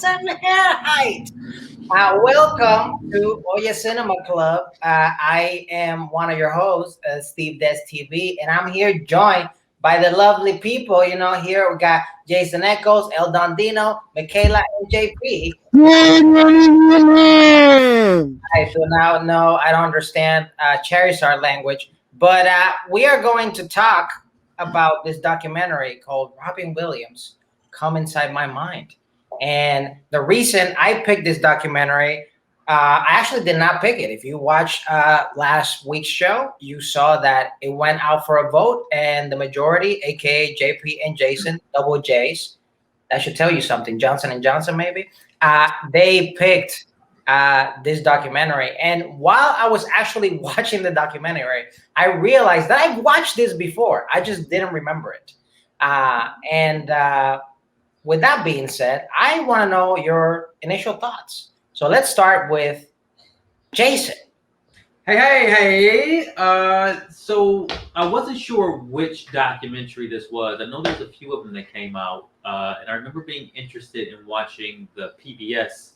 nails and hair height. Welcome to Oya Cinema Club. I am one of your hosts, Steve Des TV, and I'm here joined by the lovely people. Here we got Jason Echoes, El Dondino, Michaela, and JP. I do now know I don't understand Charizard language, but we are going to talk about this documentary called Robin Williams, Come Inside My Mind. And the reason I picked this documentary, I actually did not pick it. If you watched last week's show, you saw that it went out for a vote, and the majority, aka JP and Jason, double J's, that should tell you something. Johnson and Johnson, maybe. They picked this documentary, and while I was actually watching the documentary, I realized that I've watched this before. I just didn't remember it. And with that being said, I want to know your initial thoughts. So let's start with Jason. Hey. So I wasn't sure which documentary this was. I know there's a few of them that came out, and I remember being interested in watching the PBS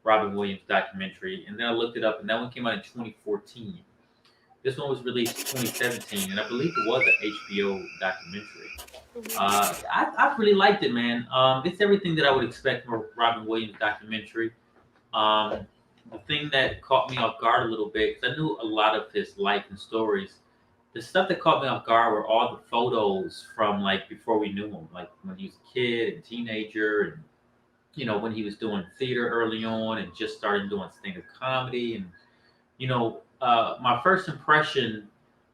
Robin Williams documentary, and then I looked it up, and that one came out in 2014. This one was released in 2017, and I believe it was an HBO documentary. I really liked it, man. It's everything that I would expect from a Robin Williams documentary. The thing that caught me off guard a little bit, because I knew a lot of his life and stories. The stuff that caught me off guard were all the photos from like before we knew him, like when he was a kid and teenager, and when he was doing theater early on and just started doing stand-up comedy. And my first impression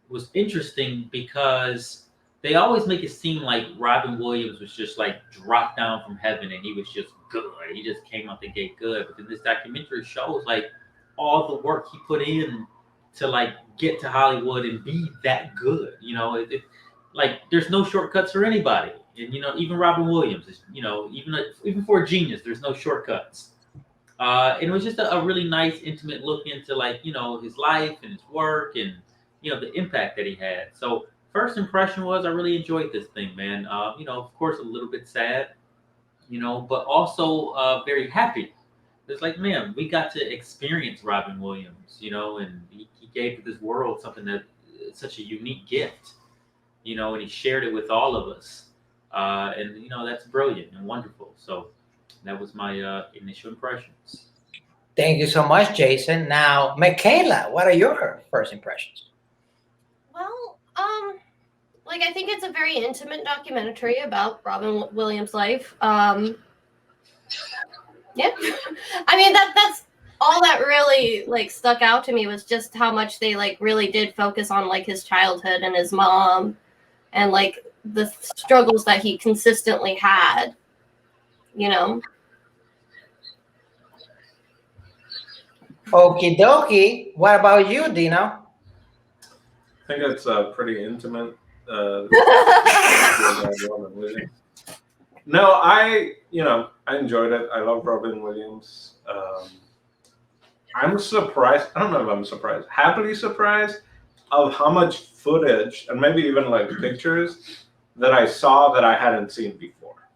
was interesting because they always make it seem like Robin Williams was just like dropped down from heaven and he was just good. He just came out the gate good. But then this documentary shows like all the work he put in to like get to Hollywood and be that good. Like there's no shortcuts for anybody. And even Robin Williams is, even for a genius, there's no shortcuts. And it was just a really nice, intimate look into like his life and his work and the impact that he had. So first impression was I really enjoyed this thing, man. Of course, a little bit sad, but also very happy. It's like, man, we got to experience Robin Williams, and he gave to this world something that such a unique gift, and he shared it with all of us. And that's brilliant and wonderful. So that was my initial impressions. Thank you so much, Jason. Now, Michaela, what are your first impressions? Well, I think it's a very intimate documentary about Robin Williams' life. Yeah, I mean that's all that really like stuck out to me was just how much they like really did focus on like his childhood and his mom and like the struggles that he consistently had. Okie dokie. What about you, Dino? I think it's pretty intimate. No, I enjoyed it. I love Robin Williams. I'm surprised. I don't know if I'm surprised. Happily surprised of how much footage and maybe even like pictures that I saw that I hadn't seen before.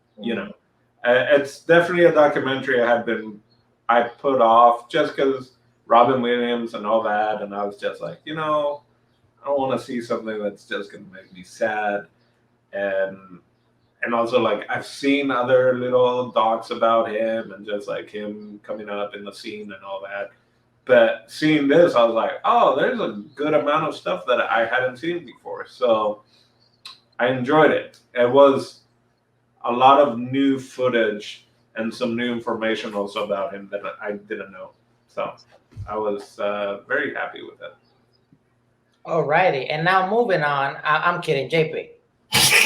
It's definitely a documentary I put off just because Robin Williams and all that, and I was just like, I don't want to see something that's just gonna make me sad, and also like I've seen other little docs about him and just like him coming up in the scene and all that. But seeing this, I was like, oh, there's a good amount of stuff that I hadn't seen before. So I enjoyed it. It was a lot of new footage and some new information also about him that I didn't know. So I was very happy with it. Alrighty, and now moving on. I'm kidding, JP.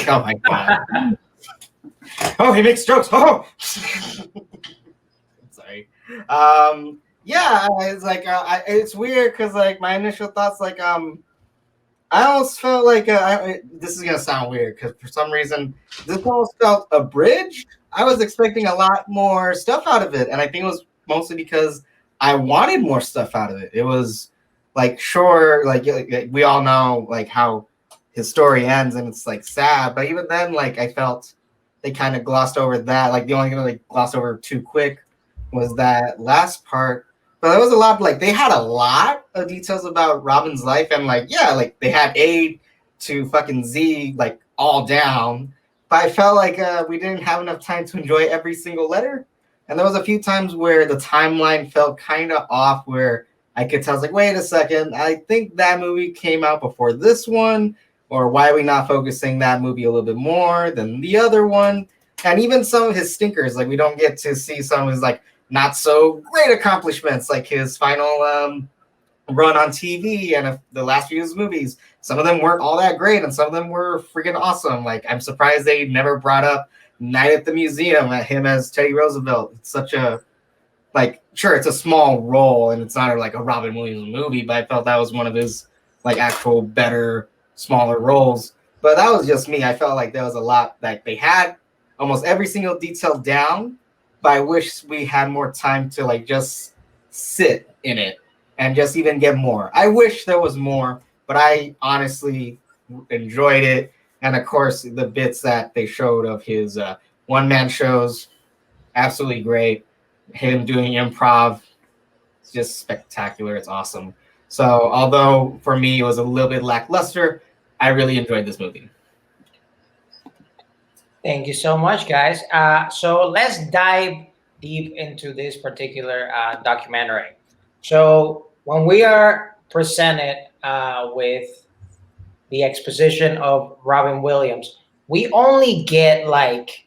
Oh my god! Oh, he makes jokes. Oh, sorry. Yeah, it's like it's weird because like my initial thoughts, like I almost felt like this is gonna sound weird because for some reason this almost felt abridged. I was expecting a lot more stuff out of it, and I think it was mostly because I wanted more stuff out of it. It was like, sure, like we all know like how his story ends, and it's like sad. But even then, like I felt they kind of glossed over that. Like the only thing they glossed over too quick was that last part. But there was a lot, like, they had a lot of details about Robin's life, and, like, yeah, like, they had A to fucking Z, like, all down. But I felt like we didn't have enough time to enjoy every single letter. And there was a few times where the timeline felt kind of off, where I could tell, I was like, wait a second, I think that movie came out before this one, or why are we not focusing that movie a little bit more than the other one? And even some of his stinkers, like, we don't get to see some of his, like, not so great accomplishments, like his final run on TV and the last few of his movies. Some of them weren't all that great, and some of them were freaking awesome. Like, I'm surprised they never brought up Night at the Museum at him as Teddy Roosevelt. It's such a, like, sure, it's a small role and it's not like a Robin Williams movie, but I felt that was one of his, like, actual better, smaller roles. But that was just me. I felt like there was a lot that they had almost every single detail down, but I wish we had more time to, like, just sit in it and just even get more. I wish there was more, but I honestly enjoyed it. And of course, the bits that they showed of his one-man shows, absolutely great. Him doing improv, it's just spectacular. It's awesome. So although for me it was a little bit lackluster, I really enjoyed this movie. Thank you so much, guys. So let's dive deep into this particular documentary. So when we are presented with the exposition of Robin Williams, we only get like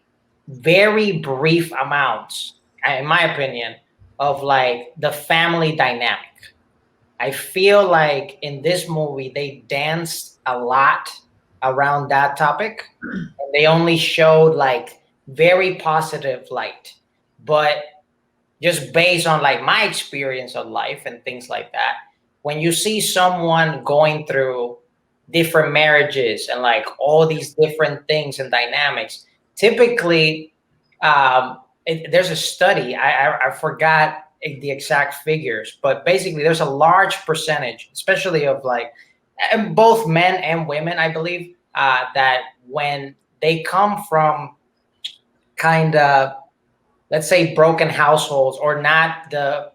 very brief amounts, in my opinion, of like the family dynamic. I feel like in this movie they danced a lot around that topic, and they only showed like very positive light. But just based on like my experience of life and things like that, when you see someone going through different marriages and like all these different things and dynamics, typically there's a study, I forgot the exact figures, but basically there's a large percentage, especially of like both men and women, I believe, that when they come from kind of, let's say, broken households, or not the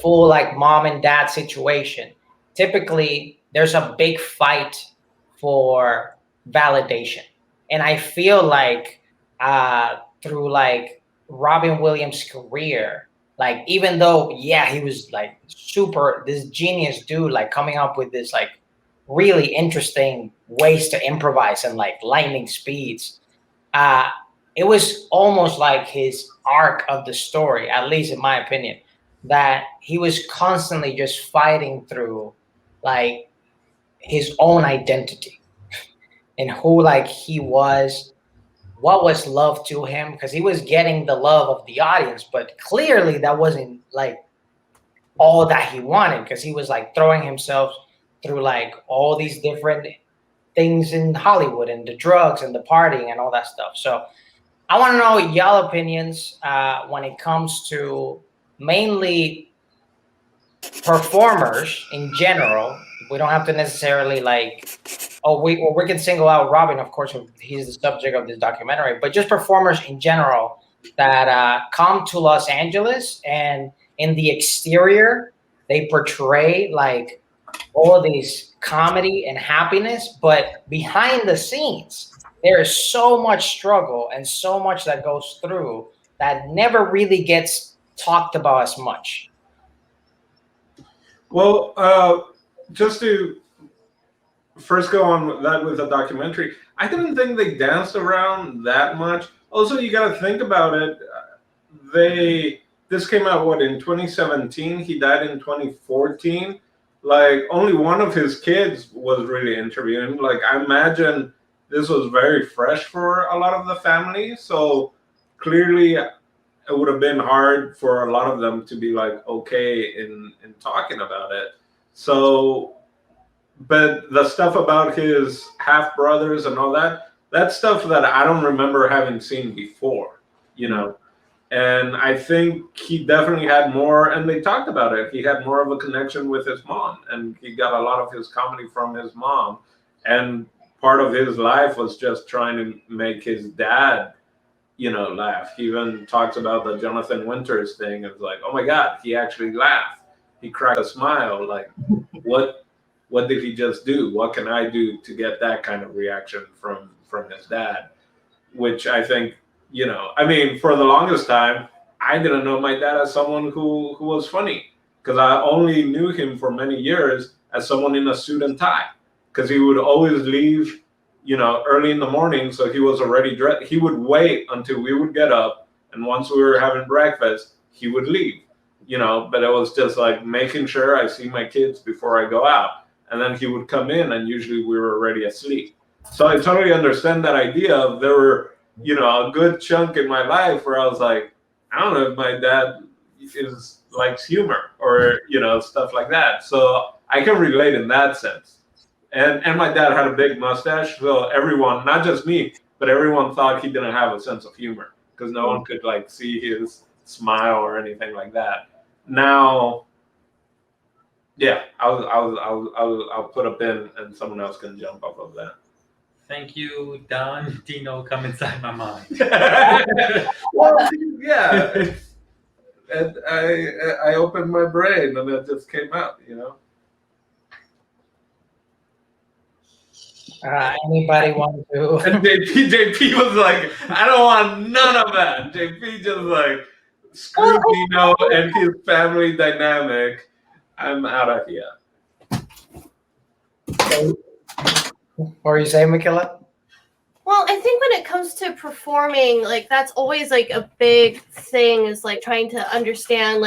full like mom and dad situation, typically there's a big fight for validation. And I feel like through like Robin Williams' career, like, even though, yeah, he was like super, this genius dude, like coming up with this like really interesting ways to improvise and like lightning speeds, it was almost like his arc of the story, at least in my opinion, that he was constantly just fighting through like his own identity and who like he was, what was love to him, because he was getting the love of the audience, but clearly that wasn't like all that he wanted, because he was like throwing himself through like all these different things in Hollywood and the drugs and the partying and all that stuff. So I want to know y'all opinions when it comes to mainly performers in general. We don't have to necessarily like, we can single out Robin, of course, he's the subject of this documentary, but just performers in general that come to Los Angeles, and in the exterior, they portray like all these comedy and happiness, but behind the scenes, there is so much struggle and so much that goes through that never really gets talked about as much. Well, just to first go on with that with the documentary, I didn't think they danced around that much. Also, you got to think about it. This came out in 2017. He died in 2014. Like, only one of his kids was really interviewing. Like, I imagine this was very fresh for a lot of the family. So clearly, it would have been hard for a lot of them to be like okay in talking about it. So, but the stuff about his half brothers and all that, that's stuff that I don't remember having seen before, you know. And I think he definitely had more, and they talked about it, he had more of a connection with his mom, and he got a lot of his comedy from his mom. And part of his life was just trying to make his dad, laugh. He even talks about the Jonathan Winters thing. It's like, oh my God, he actually laughed. He cracked a smile. Like, what did he just do? What can I do to get that kind of reaction from his dad? Which I think, for the longest time, I didn't know my dad as someone who was funny, because I only knew him for many years as someone in a suit and tie, because he would always leave early in the morning, so he was already dressed. He would wait until we would get up, and once we were having breakfast, he would leave. But it was just like making sure I see my kids before I go out, and then he would come in, and usually we were already asleep. So I totally understand that idea of there were a good chunk in my life where I was like, I don't know if my dad likes humor or stuff like that. So I can relate in that sense. And my dad had a big mustache, so everyone, not just me, but everyone thought he didn't have a sense of humor because no one could see his smile or anything like that. Now, yeah, I'll put a pin and someone else can jump off of that. Thank you, Don. Dino, come inside my mind. Well, yeah, and I opened my brain and it just came out, Anybody want to? And JP was like, I don't want none of that. JP just screw Dino and his family dynamic. I'm out of here. What are you saying, Michaela? Well, I think when it comes to performing, that's always a big thing is trying to understand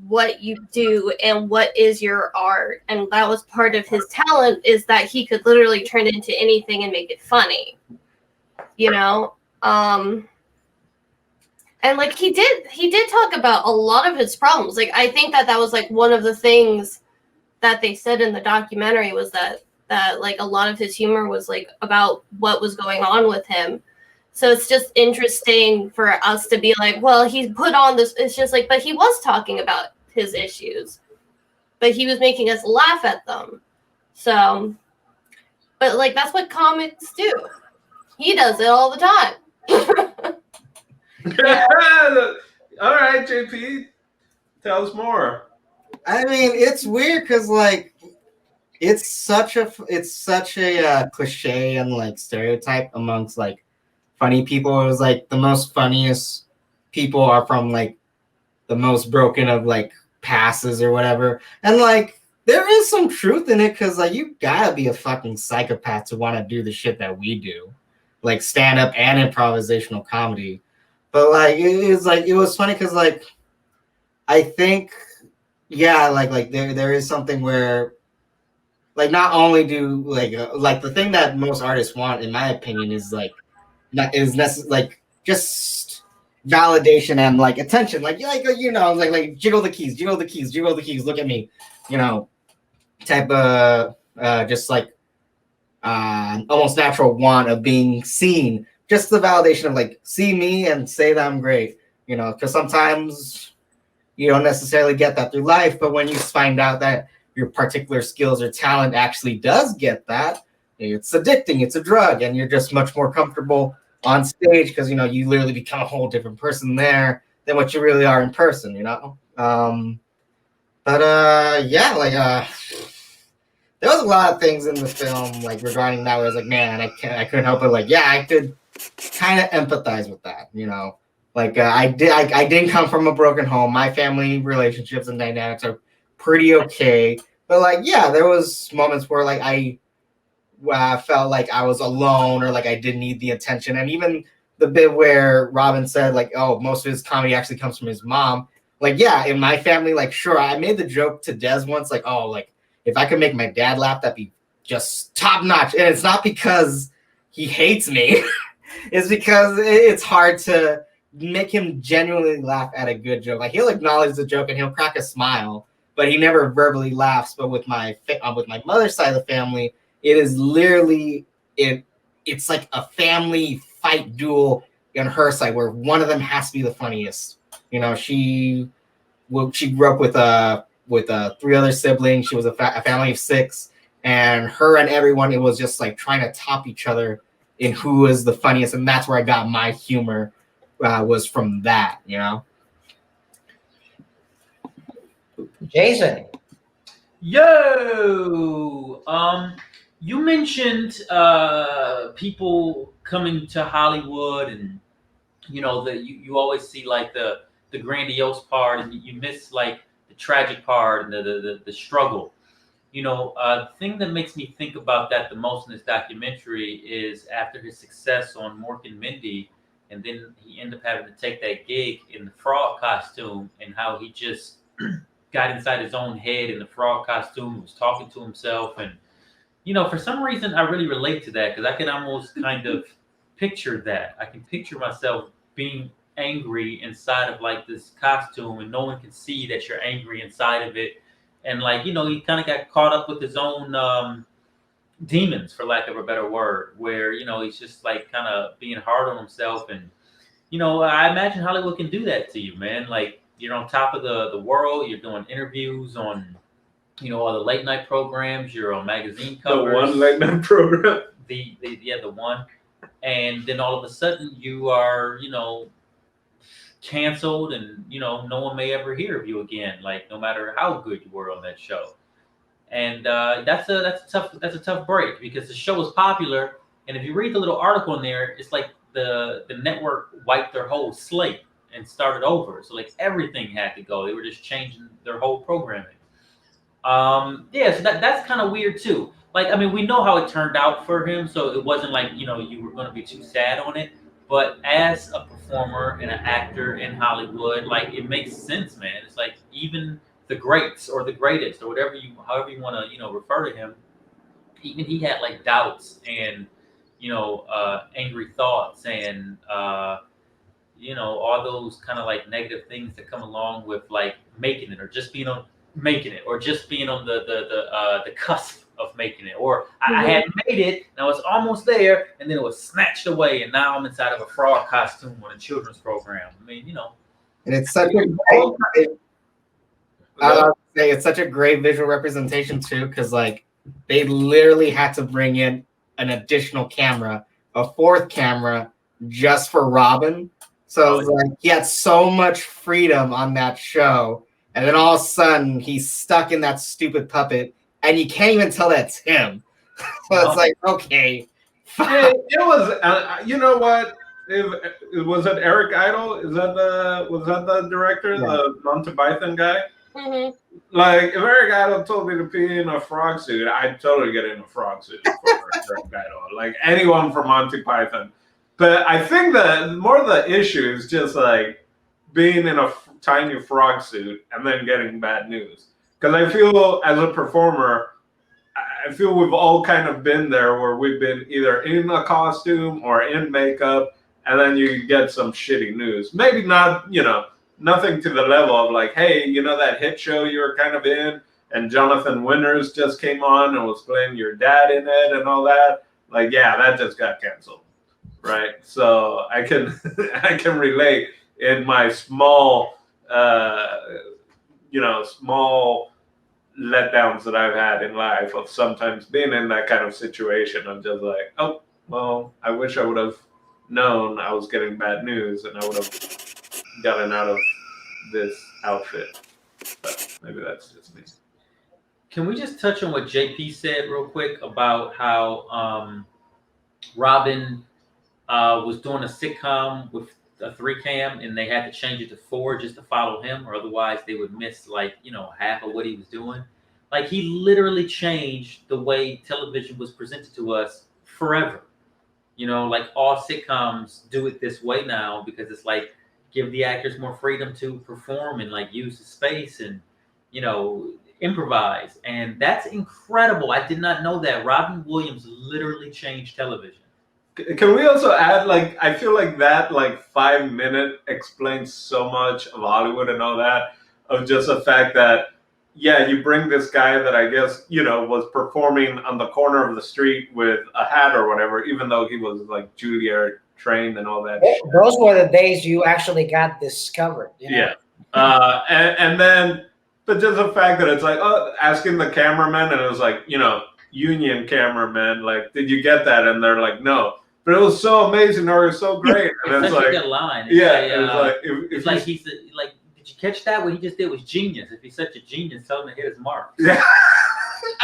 what you do and what is your art. And that was part of his talent, is that he could literally turn it into anything and make it funny. And he did talk about a lot of his problems. I think that was one of the things that they said in the documentary was that a lot of his humor was about what was going on with him. So it's just interesting for us to be well, he put on this. It's just but he was talking about his issues, but he was making us laugh at them. So, but that's what comics do. He does it all the time. All right, JP, tell us more. I mean, it's weird because it's such a cliche and stereotype amongst funny people. It was the most funniest people are from the most broken of passes or whatever, and there is some truth in it because you gotta be a fucking psychopath to want to do the shit that we do, stand up and improvisational comedy. But it was funny because I think there is something where not only do the thing that most artists want, in my opinion, is just validation and attention, jiggle the keys, look at me, type of just almost natural want of being seen, just the validation of see me and say that I'm great, because sometimes you don't necessarily get that through life, but when you find out that your particular skills or talent actually does get that, it's addicting, it's a drug, and you're just much more comfortable on stage because you literally become a whole different person there than what you really are in person, there was a lot of things in the film regarding that where I was man, I couldn't help it, I could kind of empathize with that, I didn't come from a broken home. My family relationships and dynamics are pretty okay, but there was moments where I felt I was alone or I didn't need the attention. And even the bit where Robin said oh, most of his comedy actually comes from his mom, in my family, sure, I made the joke to Des once if I could make my dad laugh, that'd be just top notch. And it's not because he hates me. It's because it's hard to make him genuinely laugh at a good joke. He'll acknowledge the joke and he'll crack a smile, but he never verbally laughs. But with my mother's side of the family, it is literally it's a family fight duel on her side where one of them has to be the funniest. She grew up with 3 other siblings. She was a family of 6, and her and everyone, it was just trying to top each other in who was the funniest, and that's where I got my humor was from that, you know. Jason. Yo, you mentioned people coming to Hollywood, and you know that you always see like the grandiose part, and you miss like the tragic part and the struggle. You know, the thing that makes me think about that the most in this documentary is after his success on Mork and Mindy, and then he ended up having to take that gig in the frog costume, and how he just got inside his own head in the frog costume, was talking to himself. And, you know, for some reason, I really relate to that because I can almost kind of picture that. I can picture myself being angry inside of like this costume, and no one can see that you're angry inside of it. And like, you know, he kind of got caught up with his own demons, for lack of a better word, where, you know, he's just like kind of being hard on himself. And, you know, I imagine Hollywood can do that to you, man. Like, you're on top of the world. You're doing interviews on, you know, all the late night programs. You're on magazine covers. The one late night program. The one. And then all of a sudden you are, you know, canceled, and you know no one may ever hear of you again, like no matter how good you were on that show. And that's a tough break, because the show was popular, and if you read the little article in there, it's like the network wiped their whole slate and started over, so like everything had to go. They were just changing their whole programming. Yeah, so that's kind of weird too. Like, I mean, we know how it turned out for him, so it wasn't like, you know, you were going to be too sad on it. But as a performer and an actor in Hollywood, like, it makes sense, man. It's like even the greats or the greatest or whatever however you want to, you know, refer to him, even he had like doubts and, you know, angry thoughts and, you know, all those kind of like negative things that come along with like making it, or just being on making it, or just being on the cusp of making it, or I hadn't made it and I was almost there, and then it was snatched away, and now I'm inside of a frog costume on a children's program. I mean, you know, and it's such it's such a great visual representation too, because like they literally had to bring in an additional camera, a fourth camera, just for Robin. So it's like he had so much freedom on that show, and then all of a sudden he's stuck in that stupid puppet, and you can't even tell that's him. So it's like, okay. It was, you know what? Was it Eric Idle? Was that the director, the Monty Python guy? Mm-hmm. Like, if Eric Idle told me to be in a frog suit, I'd totally get in a frog suit for Eric Idle. Like anyone from Monty Python. But I think that more the issue is just like being in a tiny frog suit and then getting bad news. Because I feel as a performer, I feel we've all kind of been there where we've been either in a costume or in makeup, and then you get some shitty news. Maybe not, you know, nothing to the level of like, hey, you know that hit show you were kind of in, and Jonathan Winters just came on and was playing your dad in it and all that. Like, yeah, that just got canceled, right? So I can I can relate in my small, small letdowns that I've had in life of sometimes being in that kind of situation. I'm just like, oh, well, I wish I would have known I was getting bad news and I would have gotten out of this outfit. But maybe that's just me. Can we just touch on what JP said real quick about how Robin was doing a sitcom with a 3-cam, and they had to change it to 4 just to follow him, or otherwise they would miss like, you know, half of what he was doing. Like, he literally changed the way television was presented to us forever. You know, like all sitcoms do it this way now, because it's like give the actors more freedom to perform and like use the space and, you know, improvise. And that's incredible. I did not know that. Robin Williams literally changed television. Can we also add, like, I feel like that, like, 5-minute explains so much of Hollywood and all that, of just the fact that, yeah, you bring this guy that I guess, you know, was performing on the corner of the street with a hat or whatever, even though he was, like, Juilliard trained and all that. Those were the days you actually got discovered. You know? Yeah. And then, but just the fact that it's like, oh, asking the cameraman, and it was like, you know, union cameraman, like, did you get that? And they're like, no. but it was so amazing or it's so great. And It's it's such a like, good line. It's yeah, like, it was like, it's like he's like, did you catch that? What he just did was genius. If he's such a genius, tell him to hit his mark. yeah.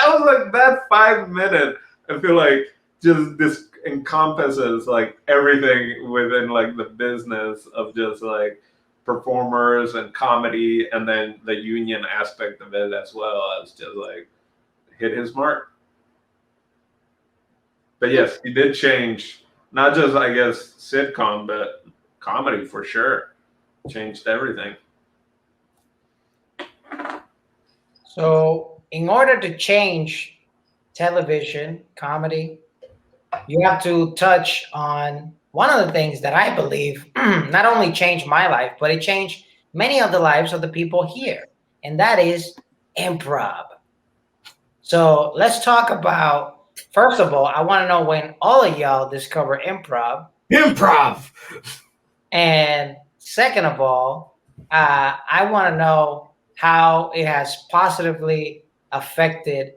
I was like, that 5 minutes, I feel like just this encompasses like everything within like the business of just like performers and comedy, and then the union aspect of it as well as just like hit his mark. But yes, he did change, not just I guess sitcom, but comedy for sure. Changed everything. So, in order to change television, comedy, you have to touch on one of the things that I believe not only changed my life, but it changed many of the lives of the people here, and that is improv. So, let's talk about, first of all, I want to know when all of y'all discover improv. Improv. And second of all, I want to know how it has positively affected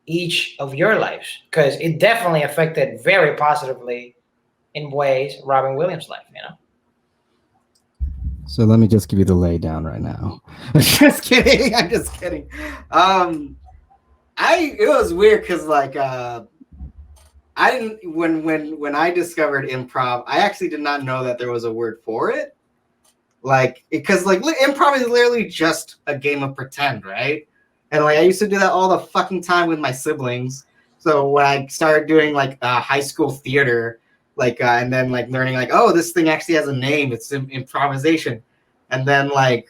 each of your lives, because it definitely affected very positively in ways Robin Williams' life, you know? So let me just give you the lay down right now. Just kidding. I'm just kidding. It was weird because like I didn't when I discovered improv, I actually did not know that there was a word for it. Like because like improv is literally just a game of pretend, right? And like I used to do that all the fucking time with my siblings. So when I started doing like high school theater, like and then like learning like, oh, this thing actually has a name. It's improvisation. And then like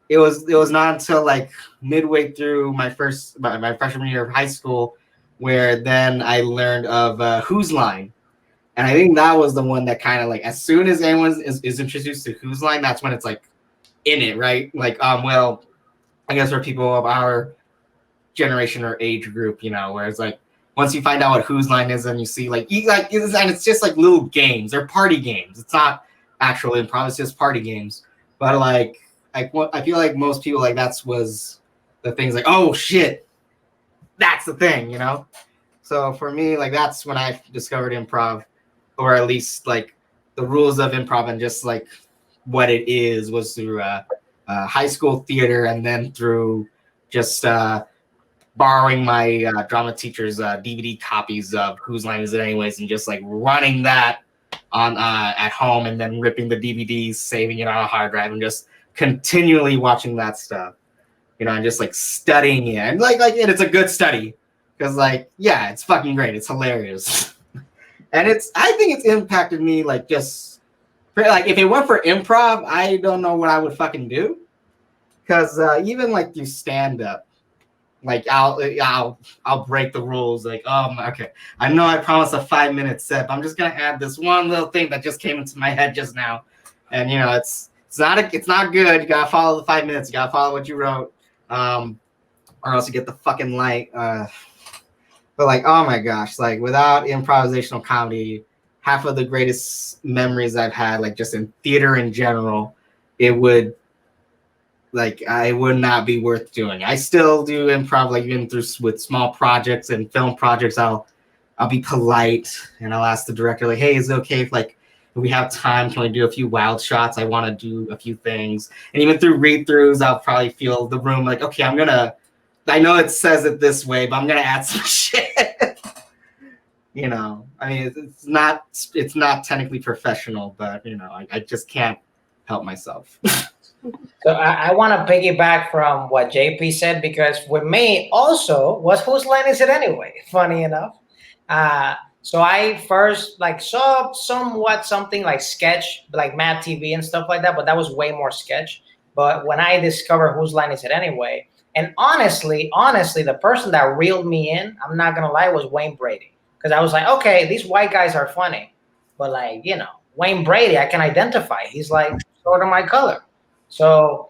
it was not until like midway through my freshman year of high school where then I learned of Whose Line. And I think that was the one that kind of like, as soon as anyone is introduced to Whose Line, that's when it's like in it, right? Like, well, I guess for people of our generation or age group, you know, where it's like, once you find out what Whose Line is and you see and it's just like little games. They're party games. It's not actual improv, it's just party games. But like, I feel like most people like was the things like, oh shit, that's the thing, you know? So for me, like that's when I discovered improv, or at least like the rules of improv and just like what it is was through high school theater, and then through just borrowing my drama teacher's DVD copies of Whose Line Is It Anyways, and just like running that on at home, and then ripping the DVDs, saving it on a hard drive, and just continually watching that stuff, you know, and just like studying it, and like and it's a good study because like yeah, it's fucking great, it's hilarious, and I think it's impacted me like just like if it weren't for improv, I don't know what I would fucking do, because even like through stand up, like I'll break the rules, like okay, I know I promised a 5-minute set, but I'm just gonna add this one little thing that just came into my head just now, and you know it's not good. You gotta follow the 5 minutes. You gotta follow what you wrote, or else you get the fucking light. But like, oh my gosh, like without improvisational comedy, half of the greatest memories I've had, like just in theater in general, it would not be worth doing. I still do improv, like even with small projects and film projects. I'll be polite and I'll ask the director, like, hey, is it okay if like if we have time, can we do a few wild shots? I want to do a few things. And even through read-throughs, I'll probably feel the room like, okay, I know it says it this way, but I'm gonna add some shit. You know, I mean, it's not technically professional, but you know, I just can't help myself. So I want to piggyback from what JP said, because with me also was Whose Line Is It Anyway? Funny enough. So I first like saw somewhat something like sketch, like Mad TV and stuff like that, but that was way more sketch. But when I discovered Whose Line Is It Anyway? And honestly, the person that reeled me in, I'm not gonna lie, was Wayne Brady. Because I was like, okay, these white guys are funny, but like, you know, Wayne Brady, I can identify. He's like sort of my color. So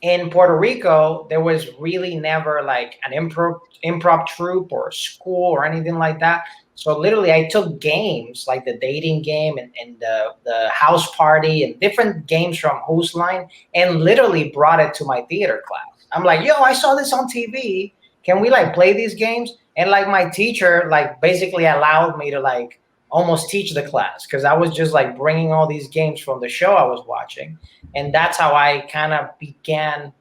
in Puerto Rico, there was really never like an improv troupe or school or anything like that. So literally I took games like the dating game and the house party and different games from Whose Line, and literally brought it to my theater class. I'm like, yo, I saw this on TV. Can we like play these games? And like my teacher like basically allowed me to like almost teach the class because I was just like bringing all these games from the show I was watching. And that's how I kind of began,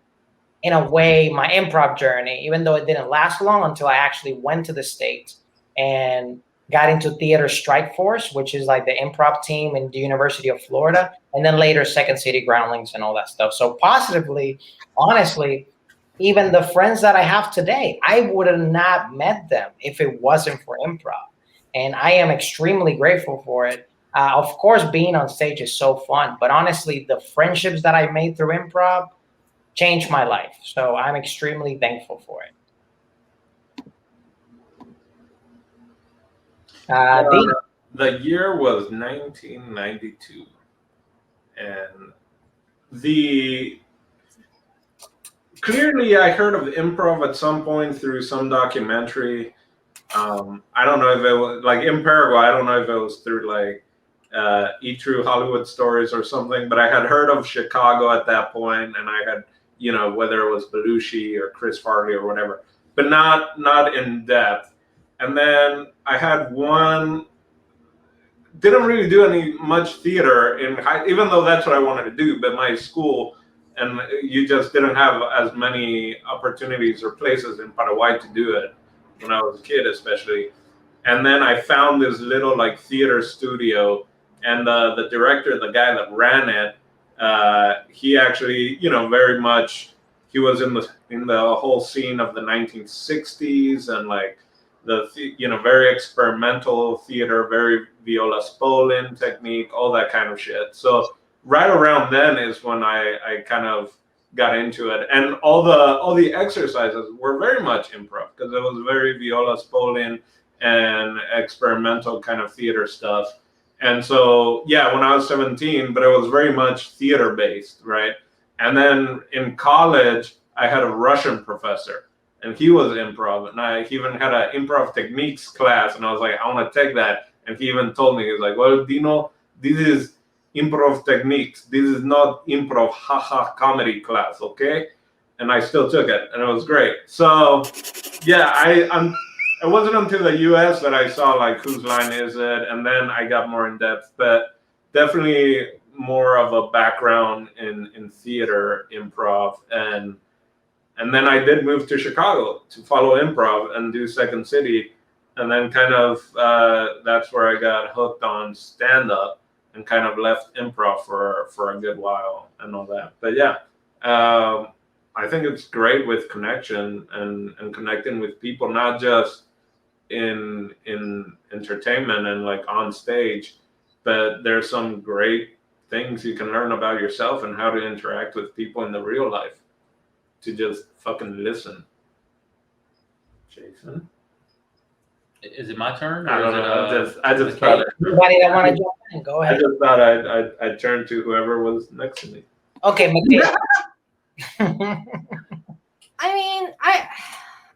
in a way, my improv journey, even though it didn't last long until I actually went to the States and got into Theater Strike Force, which is like the improv team in the University of Florida, and then later Second City Groundlings and all that stuff. So positively, honestly, even the friends that I have today, I would have not met them if it wasn't for improv. And I am extremely grateful for it. Of course, being on stage is so fun, but honestly, the friendships that I made through improv changed my life. So I'm extremely thankful for it. The year was 1992, and clearly I heard of improv at some point through some documentary. I don't know if it was like in Paraguay. I don't know if it was through like Eat True Hollywood Stories or something, but I had heard of Chicago at that point, and I had, whether it was Belushi or Chris Farley or whatever, but not in depth. And then I had didn't really do much theater even though that's what I wanted to do, but my school, and you just didn't have as many opportunities or places in Paraguay to do it when I was a kid, especially. And then I found this little like theater studio, and the director, the guy that ran it, he actually, very much, he was in the whole scene of the 1960s and like very experimental theater, very Viola Spolin technique, all that kind of shit. So right around then is when I kind of got into it, and all the exercises were very much improv because it was very Viola Spolin and experimental kind of theater stuff. And so when I was 17, but it was very much theater based, right? And then in college, I had a Russian professor, and he was improv, and he even had an improv techniques class, and I was like, I want to take that. And he even told me, he was like, well, Dino, this is improv techniques. This is not improv haha comedy class, okay? And I still took it, and it was great. So it wasn't until the US that I saw like Whose Line Is It, and then I got more in depth, but definitely more of a background in theater improv. And then I did move to Chicago to follow improv and do Second City. And then kind of that's where I got hooked on stand-up and kind of left improv for a good while and all that. But I think it's great with connection and connecting with people, not just in entertainment and like on stage, but there's some great things you can learn about yourself and how to interact with people in the real life. To just fucking listen. Jason? Is it my turn? I don't know. I just thought it. Anybody that want to jump in, go ahead. I just thought I'd turn to whoever was next to me. Okay, Mateo. I mean, I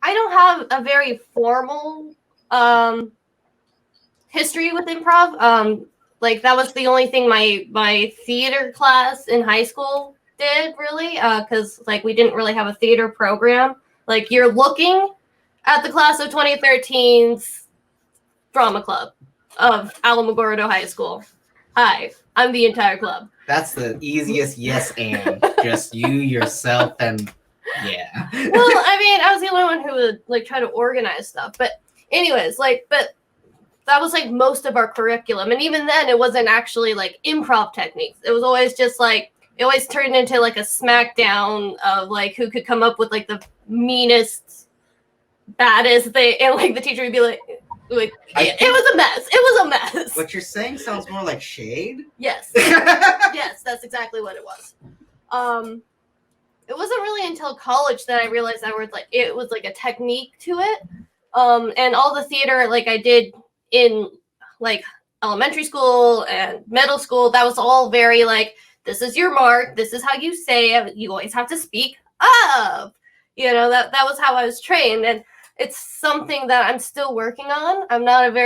don't have a very formal history with improv. Like that was the only thing my theater class in high school did, really, because like we didn't really have a theater program. Like you're looking at the class of 2013's drama club of Alamogordo High School. Hi, I'm the entire club. That's the easiest yes and just you, yourself, and yeah. Well, I mean, I was the only one who would like try to organize stuff. But anyways, but that was like most of our curriculum. And even then it wasn't actually like improv techniques. It was always just like, it always turned into like a smackdown of like who could come up with like the meanest, baddest thing. And like the teacher would be like it was a mess. It was a mess. What you're saying sounds more like shade. Yes. Yes, that's exactly what it was. It wasn't really until college that I realized that it was like a technique to it. And all the theater like I did in like elementary school and middle school, that was all very like, this is your mark. This is how you say it. You always have to speak up. That was how I was trained. And it's something that I'm still working on. I'm not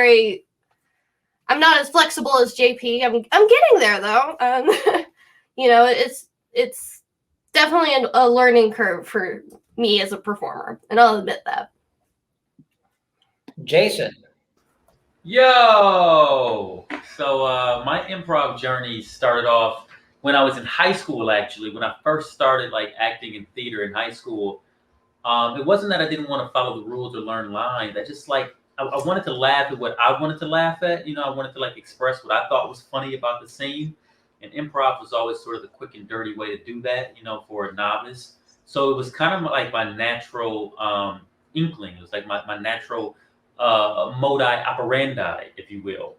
as flexible as JP. I'm getting there though. It's definitely a learning curve for me as a performer. And I'll admit that. Jason. Yo! So my improv journey started off when I was in high school. Actually, when I first started like acting in theater in high school, it wasn't that I didn't want to follow the rules or learn lines. I just like I wanted to laugh at what I wanted to laugh at. You know, I wanted to like express what I thought was funny about the scene, and improv was always sort of the quick and dirty way to do that. You know, for a novice. So it was kind of like my natural inkling. It was like my natural modi operandi, if you will.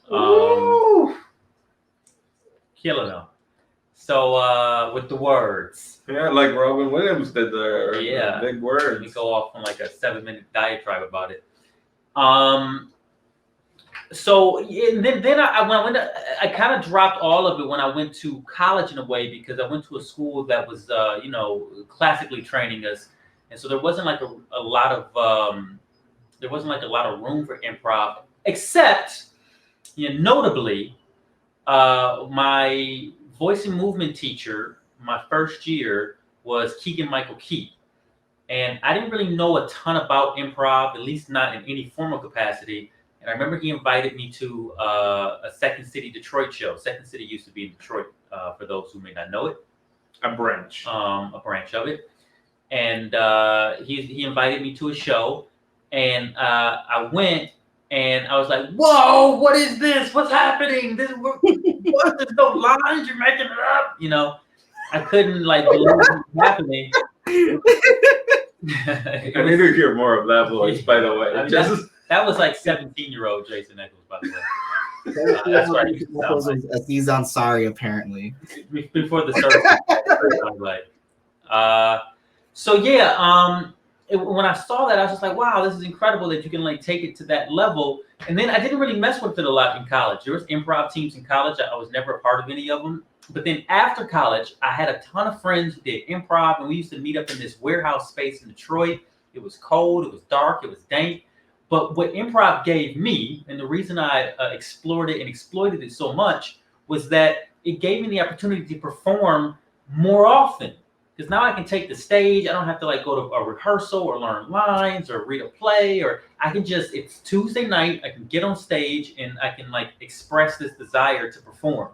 Ooh. Killing them. So with the words, Yeah, like Robin Williams did there. Yeah. Big let me words. go off on like a 7-minute diatribe about it. So and then when I went I kind of dropped all of it when I went to college in a way, because I went to a school that was you know, classically training us, and so there wasn't like a lot of there wasn't like a lot of room for improv, except, you know, notably my voice and movement teacher my first year was Keegan Michael Key. And I didn't really know a ton about improv, at least not in any formal capacity. And I remember he invited me to a Second City Detroit show. Second City used to be in Detroit, for those who may not know it. A branch. A branch of it. And he invited me to a show, and I went, and I was like, "Whoa, what is this? What's happening? This what? There's no lines. You're making it up." You know, I couldn't like believe what was happening. I need to hear more of that voice, by the way. I mean, that was like 17-year-old Jason Nichols, by the way. That's right. Aziz Ansari, apparently. Before the service, like. So yeah, when I saw that, I was just like, wow, this is incredible that you can like take it to that level. And then I didn't really mess with it a lot in college. There was improv teams in college. I was never a part of any of them. But then after college, I had a ton of friends who did improv, and we used to meet up in this warehouse space in Detroit. It was cold, it was dark, it was dank. But what improv gave me, and the reason I explored it and exploited it so much, was that it gave me the opportunity to perform more often. Because now I can take the stage. I don't have to like go to a rehearsal or learn lines or read a play, or I can just, it's Tuesday night, I can get on stage and I can like express this desire to perform.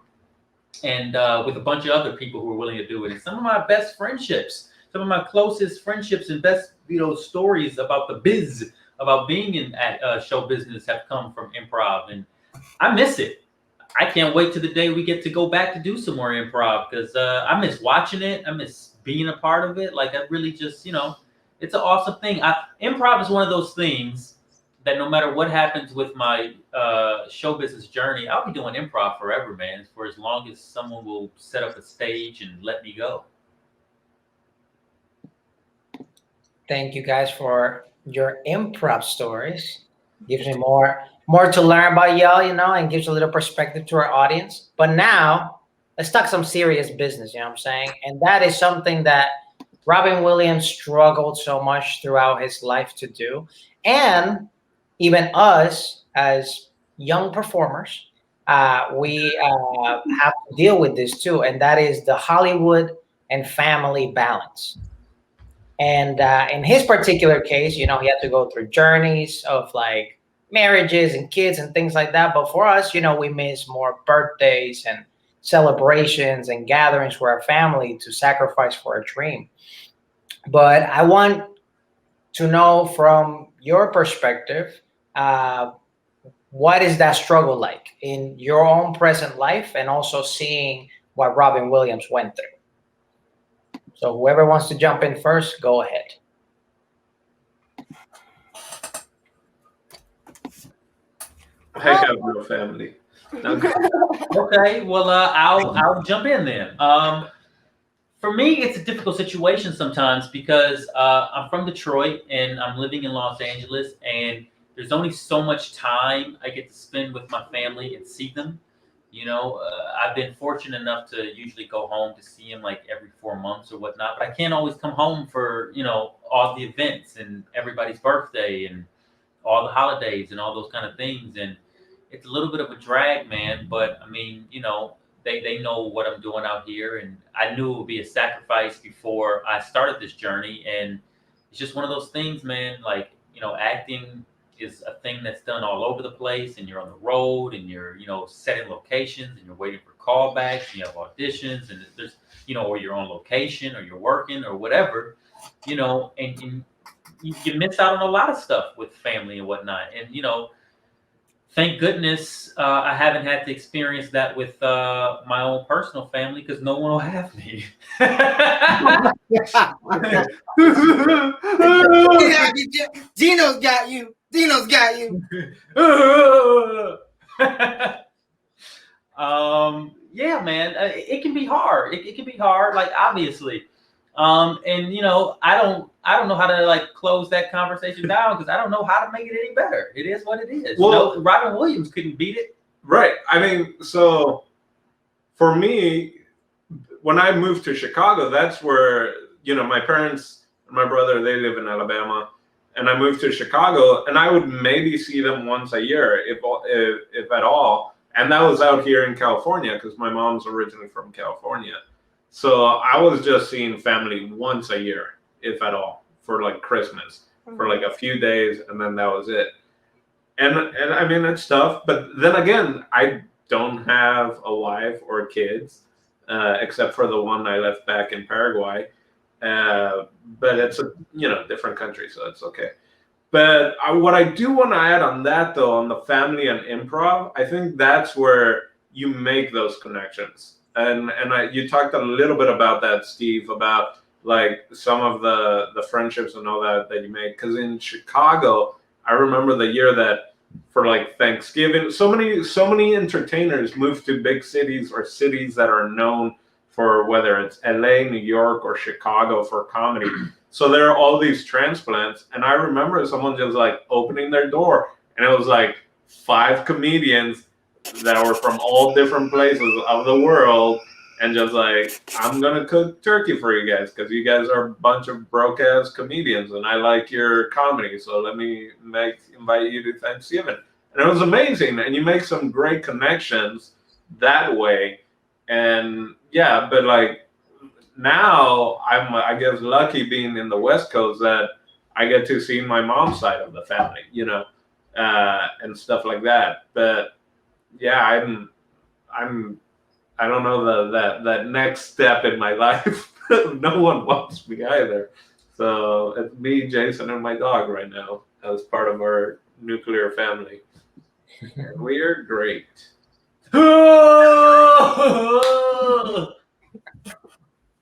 And with a bunch of other people who are willing to do it. And some of my best friendships, some of my closest friendships and best, you know, stories about the biz, about being in show business have come from improv. And I miss it. I can't wait to the day we get to go back to do some more improv, because I miss watching it. I miss being a part of it. Like, I really just, you know, it's an awesome thing. Improv is one of those things that no matter what happens with my show business journey, I'll be doing improv forever, man, for as long as someone will set up a stage and let me go. Thank you guys for your improv stories. Gives me more to learn about y'all, you know, and gives a little perspective to our audience. But now let's talk some serious business, you know what I'm saying? And that is something that Robin Williams struggled so much throughout his life to do. And even us as young performers, we have to deal with this too. And that is the Hollywood and family balance. And in his particular case, you know, he had to go through journeys of like marriages and kids and things like that. But for us, you know, we miss more birthdays and celebrations and gatherings for our family to sacrifice for a dream. But I want to know from your perspective, what is that struggle like in your own present life, and also seeing what Robin Williams went through? So whoever wants to jump in first, go ahead. I have no family. Okay. Okay, well, I'll jump in then. For me, it's a difficult situation sometimes because I'm from Detroit and I'm living in Los Angeles, and there's only so much time I get to spend with my family and see them. You know, I've been fortunate enough to usually go home to see them like every 4 months or whatnot, but I can't always come home for, you know, all the events and everybody's birthday and all the holidays and all those kind of things. And it's a little bit of a drag, man. But I mean, you know, they know what I'm doing out here, and I knew it would be a sacrifice before I started this journey. And it's just one of those things, man. Like, you know, acting is a thing that's done all over the place, and you're on the road, and you're setting locations, and you're waiting for callbacks, and you have auditions, and there's or you're on location, or you're working, or whatever, and you miss out on a lot of stuff with family and whatnot, and thank goodness I haven't had to experience that with my own personal family, because no one will have me. Dino's got you. Dino's got you. Yeah, man, it can be hard. It can be hard, like, obviously. And I don't know how to like close that conversation down, because I don't know how to make it any better. It is what it is. Well, Robin Williams couldn't beat it. Right. I mean, so for me, when I moved to Chicago, that's where my parents and my brother, they live in Alabama, and I moved to Chicago, and I would maybe see them once a year, if at all. And that was out here in California, because my mom's originally from California. So I was just seeing family once a year, if at all, for like Christmas, for like a few days, and then that was it. And I mean, it's tough, but then again, I don't have a wife or kids, except for the one I left back in Paraguay. But it's a different country, so it's okay. But what I do want to add on that, though, on the family and improv, I think that's where you make those connections. And you talked a little bit about that, Steve, about like some of the friendships and all that you made. Because in Chicago, I remember the year that for like Thanksgiving, so many entertainers moved to big cities or cities that are known for, whether it's LA, New York, or Chicago, for comedy. So there are all these transplants, and I remember someone just like opening their door, and it was like 5 comedians that were from all different places of the world, and just like, I'm gonna cook turkey for you guys because you guys are a bunch of broke ass comedians, and I like your comedy, so let me invite you to Thanksgiving. And it was amazing, and you make some great connections that way. And yeah, but like now I'm, I guess, lucky being in the West Coast that I get to see my mom's side of the family, and stuff like that. But yeah, I don't know that next step in my life. No one wants me either. So it's me, Jason, and my dog right now as part of our nuclear family. We are great.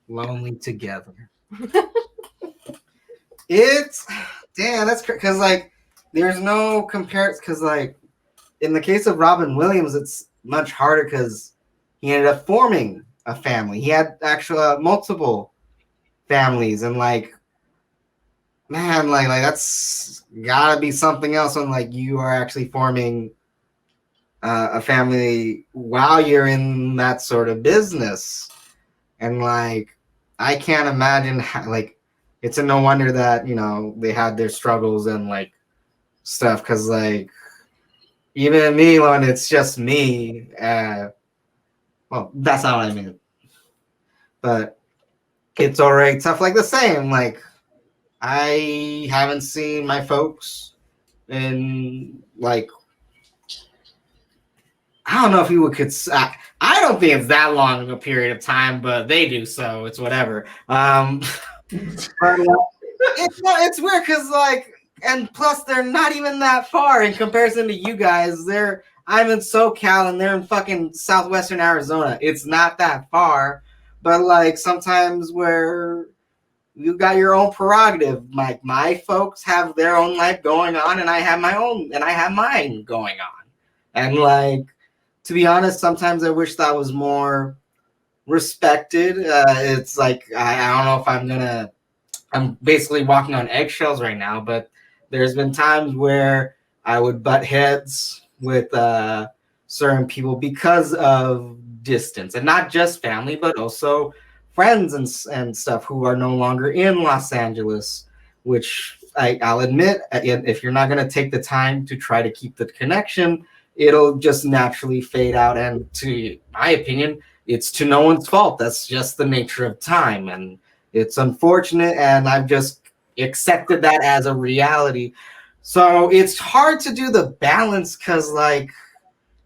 Lonely together. It's that's because like there's no comparison, because like in the case of Robin Williams, it's much harder because he ended up forming a family. He had actual multiple families, and like, man, like that's gotta be something else when like you are actually forming a family while you're in that sort of business. And like, I can't imagine how, like, it's a no wonder that they had their struggles and like stuff, because like even me, when it's just me, well, that's not what I mean, but it's alright. Tough, like the same. Like, I haven't seen my folks in like, I don't know if you could. I don't think it's that long a period of time, but they do, so it's whatever. But it's weird because like, and plus they're not even that far in comparison to you guys. I'm in SoCal and they're in fucking southwestern Arizona. It's not that far, but like sometimes where you got your own prerogative. Like my folks have their own life going on, and I have my own, and I have mine going on, and like. To be honest, sometimes I wish that was more respected. It's like, I don't know if I'm basically walking on eggshells right now, but there's been times where I would butt heads with certain people because of distance, and not just family, but also friends and stuff who are no longer in Los Angeles, which I'll admit, if you're not going to take the time to try to keep the connection, it'll just naturally fade out. And to my opinion, it's to no one's fault. That's just the nature of time. And it's unfortunate. And I've just accepted that as a reality. So it's hard to do the balance because like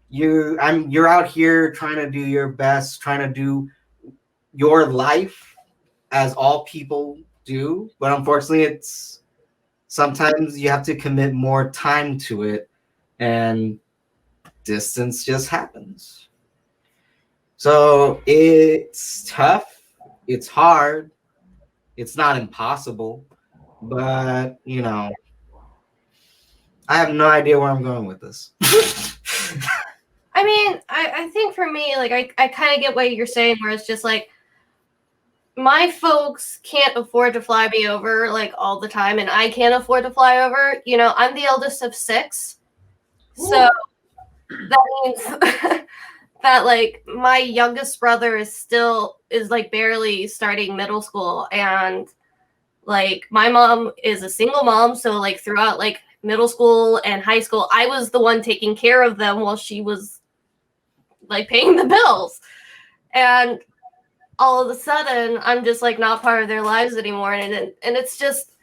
you're out here trying to do your best, trying to do your life as all people do, but unfortunately it's sometimes you have to commit more time to it and distance just happens. So it's tough, it's hard, it's not impossible, but I have no idea where I'm going with this. I mean, I think for me, like, I kind of get what you're saying, where it's just like, my folks can't afford to fly me over, like, all the time, and I can't afford to fly over. I'm the eldest of 6. So that means that, like, my youngest brother is like, barely starting middle school. And, like, my mom is a single mom. So, like, throughout, like, middle school and high school, I was the one taking care of them while she was like paying the bills. And all of a sudden I'm just like not part of their lives anymore. And it's just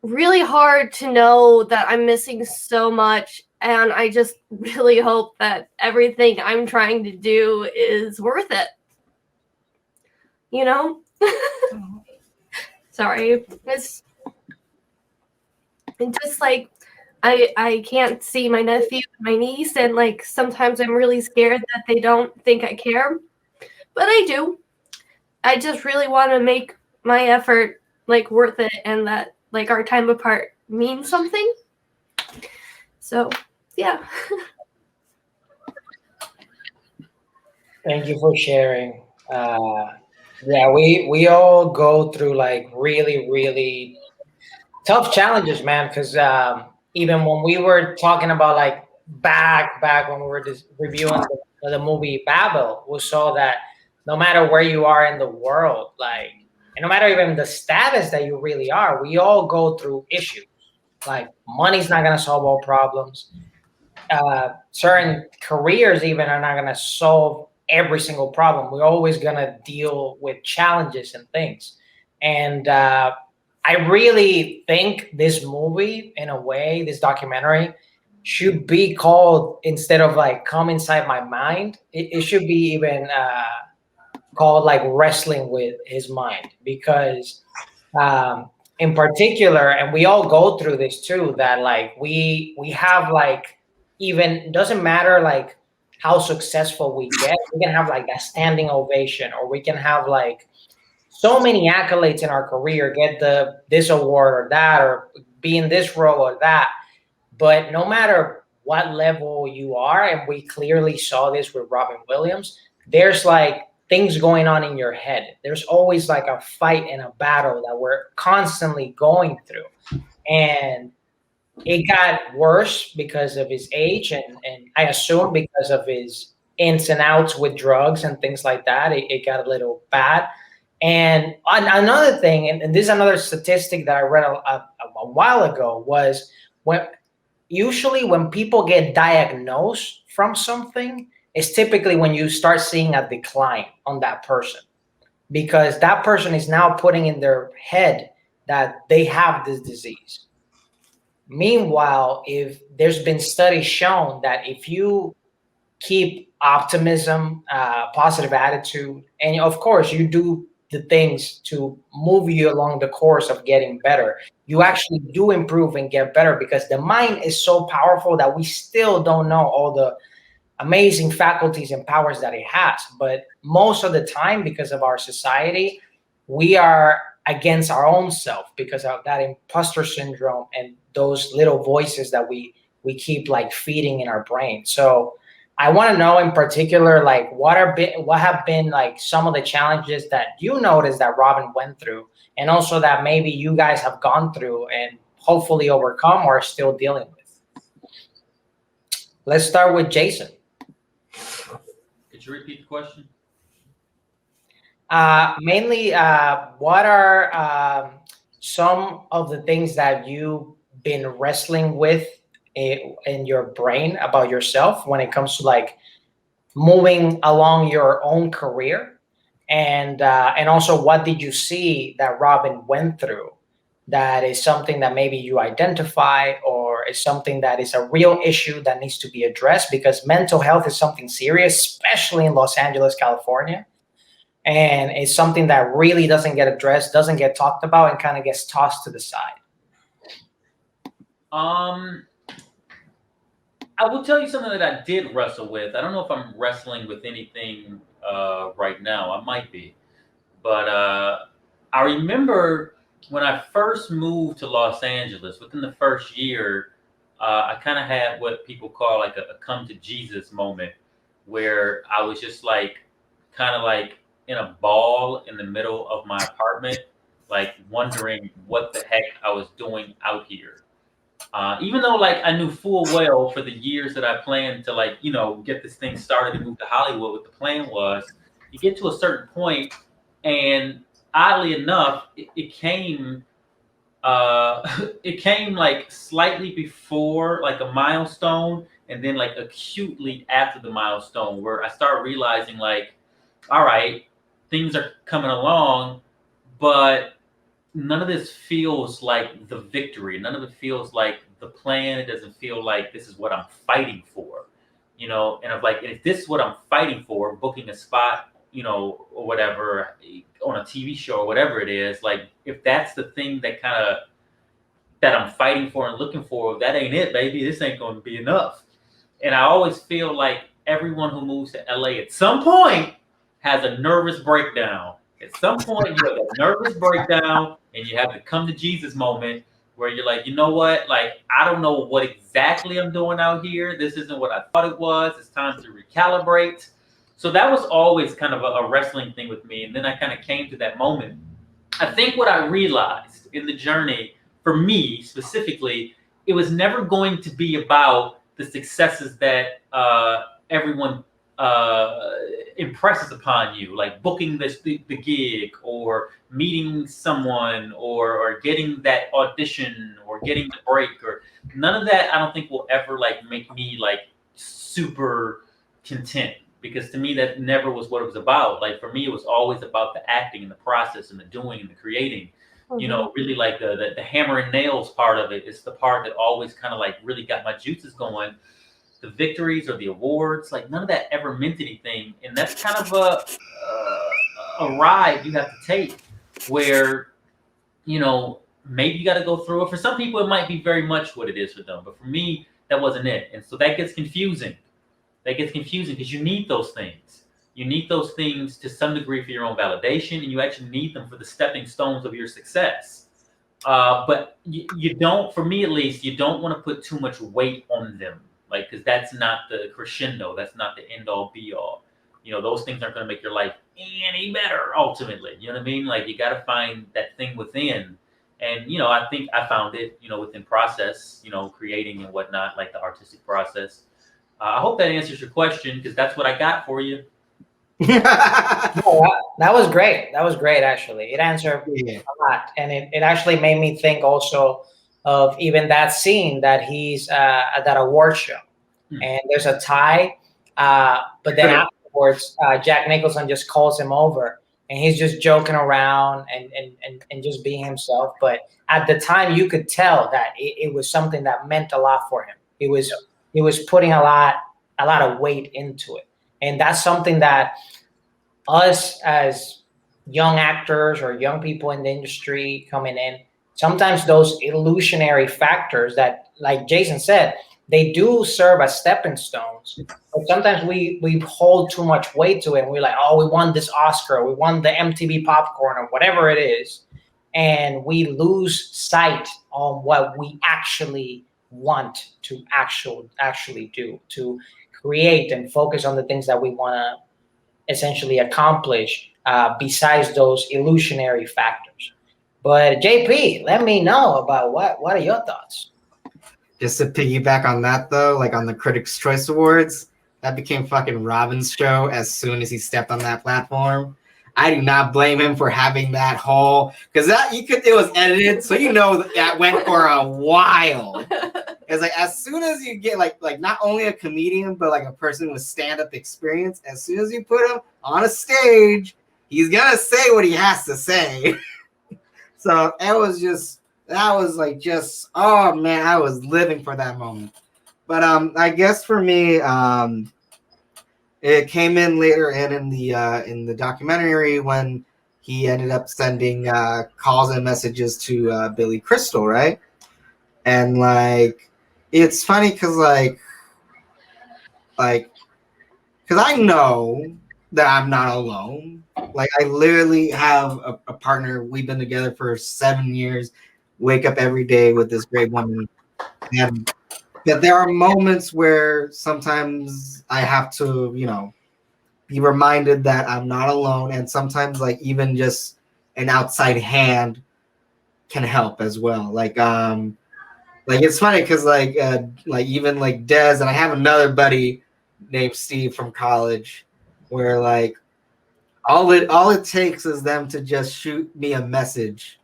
really hard to know that I'm missing so much. And I just really hope that everything I'm trying to do is worth it. Sorry. It's just like, I can't see my nephew and my niece, and like sometimes I'm really scared that they don't think I care, but I do. I just really want to make my effort like worth it, and that like our time apart means something. So yeah. Thank you for sharing. Yeah, we all go through like really, really tough challenges, man. Because even when we were talking about like back when we were just reviewing the movie Babel, we saw that no matter where you are in the world, like, and no matter even the status that you really are, we all go through issues. Like money's not gonna solve all problems. Certain careers even are not gonna solve every single problem. We're always gonna deal with challenges and things. And I really think this movie, in a way, this documentary, should be called, instead of like Come Inside My Mind, it should be even called like Wrestling with His Mind. Because in particular, and we all go through this too, that like we have like, even doesn't matter like how successful we get, we can have like a standing ovation, or we can have like so many accolades in our career, get this award or that, or be in this role or that. But no matter what level you are, and we clearly saw this with Robin Williams, there's like things going on in your head. There's always like a fight and a battle that we're constantly going through. And it got worse because of his age, and I assume because of his ins and outs with drugs and things like that. It got a little bad. And another thing, and this is another statistic that I read a while ago, was usually when people get diagnosed from something, it's typically when you start seeing a decline on that person, because that person is now putting in their head that they have this disease. Meanwhile, if there's been studies shown that if you keep optimism, positive attitude, and of course you do the things to move you along the course of getting better, you actually do improve and get better, because the mind is so powerful that we still don't know all the amazing faculties and powers that it has. But most of the time, because of our society, we are against our own self because of that imposter syndrome and those little voices that we keep like feeding in our brain. So I want to know in particular, like what have been like some of the challenges that you noticed that Robin went through, and also that maybe you guys have gone through and hopefully overcome or are still dealing with. Let's start with Jason. Could you repeat the question? Mainly, what are some of the things that you've been wrestling with in your brain about yourself when it comes to like moving along your own career, and also what did you see that Robin went through that is something that maybe you identify, or is something that is a real issue that needs to be addressed, because mental health is something serious, especially in Los Angeles, California. And it's something that really doesn't get addressed, doesn't get talked about, and kind of gets tossed to the side. I will tell you something that I did wrestle with. I don't know if I'm wrestling with anything right now. I might be. But I remember when I first moved to Los Angeles, within the first year, I kind of had what people call like a come to Jesus moment, where I was just like, kind of like in a ball in the middle of my apartment, like wondering what the heck I was doing out here. Even though like I knew full well for the years that I planned to like, get this thing started and move to Hollywood, what the plan was, you get to a certain point, and oddly enough, it came like slightly before like a milestone, and then like acutely after the milestone, where I start realizing like, all right, things are coming along, but none of this feels like the victory. None of it feels like the plan. It doesn't feel like this is what I'm fighting for, and I'm like, if this is what I'm fighting for, booking a spot, or whatever on a TV show or whatever it is, like if that's the thing that I'm fighting for and looking for, that ain't it, baby. This ain't going to be enough. And I always feel like everyone who moves to LA at some point has a nervous breakdown. At some point, you have a nervous breakdown, and you have the come to Jesus moment where you're like, you know what? Like, I don't know what exactly I'm doing out here. This isn't what I thought it was. It's time to recalibrate. So that was always kind of a wrestling thing with me. And then I kind of came to that moment. I think what I realized in the journey, for me specifically, it was never going to be about the successes that everyone impresses upon you, like booking the gig, or meeting someone, or getting that audition, or getting the break, or none of that. I don't think will ever like make me like super content, because to me that never was what it was about. Like for me, it was always about the acting and the process and the doing and the creating. Really like the hammer and nails part of it is the part that always kind of like really got my juices going. The victories or the awards, like none of that ever meant anything. And that's kind of a ride you have to take, where, maybe you got to go through it. For some people, it might be very much what it is for them. But for me, that wasn't it. And so that gets confusing. Because you need those things. You need those things to some degree for your own validation, and you actually need them for the stepping stones of your success. But you don't, for me at least, you don't want to put too much weight on them. Like, because that's not the crescendo. That's not the end all be all. Those things aren't going to make your life any better ultimately. You know what I mean? Like, you got to find that thing within. And, I think I found it, within process, creating and whatnot, like the artistic process. I hope that answers your question, because that's what I got for you. That was great. That was great, actually. It answered a lot. And it actually made me think also of even that scene that he's at that award show. And there's a tie, but then afterwards, Jack Nicholson just calls him over, and he's just joking around and just being himself. But at the time, you could tell that it was something that meant a lot for him. He was putting a lot of weight into it. And that's something that us as young actors or young people in the industry coming in, sometimes those illusionary factors that, like Jason said, they do serve as stepping stones. But sometimes we hold too much weight to it, and we're like, oh, we won this Oscar, we won the MTV Popcorn, or whatever it is. And we lose sight on what we actually want to actually do, to create and focus on the things that we want to essentially accomplish, besides those illusionary factors. But JP, let me know about what are your thoughts? Just to piggyback on that though, like on the Critics' Choice Awards, that became fucking Robin's show as soon as he stepped on that platform. I do not blame him for having that whole, because it was edited, so that went for a while. It's like as soon as you get like not only a comedian, but like a person with stand-up experience, as soon as you put him on a stage, he's gonna say what he has to say. So it was just that was like just, oh man, I was living for that moment. But I guess for me, it came in later in the documentary when he ended up sending calls and messages to Billy Crystal, right? And like, it's funny because because I know that I'm not alone. Like, I literally have a partner. We've been together for 7 years. Wake up every day with this great woman, and that there are moments where sometimes I have to, be reminded that I'm not alone, and sometimes like even just an outside hand can help as well. Like it's funny because like even like Des, and I have another buddy named Steve from college, where like all it takes is them to just shoot me a message,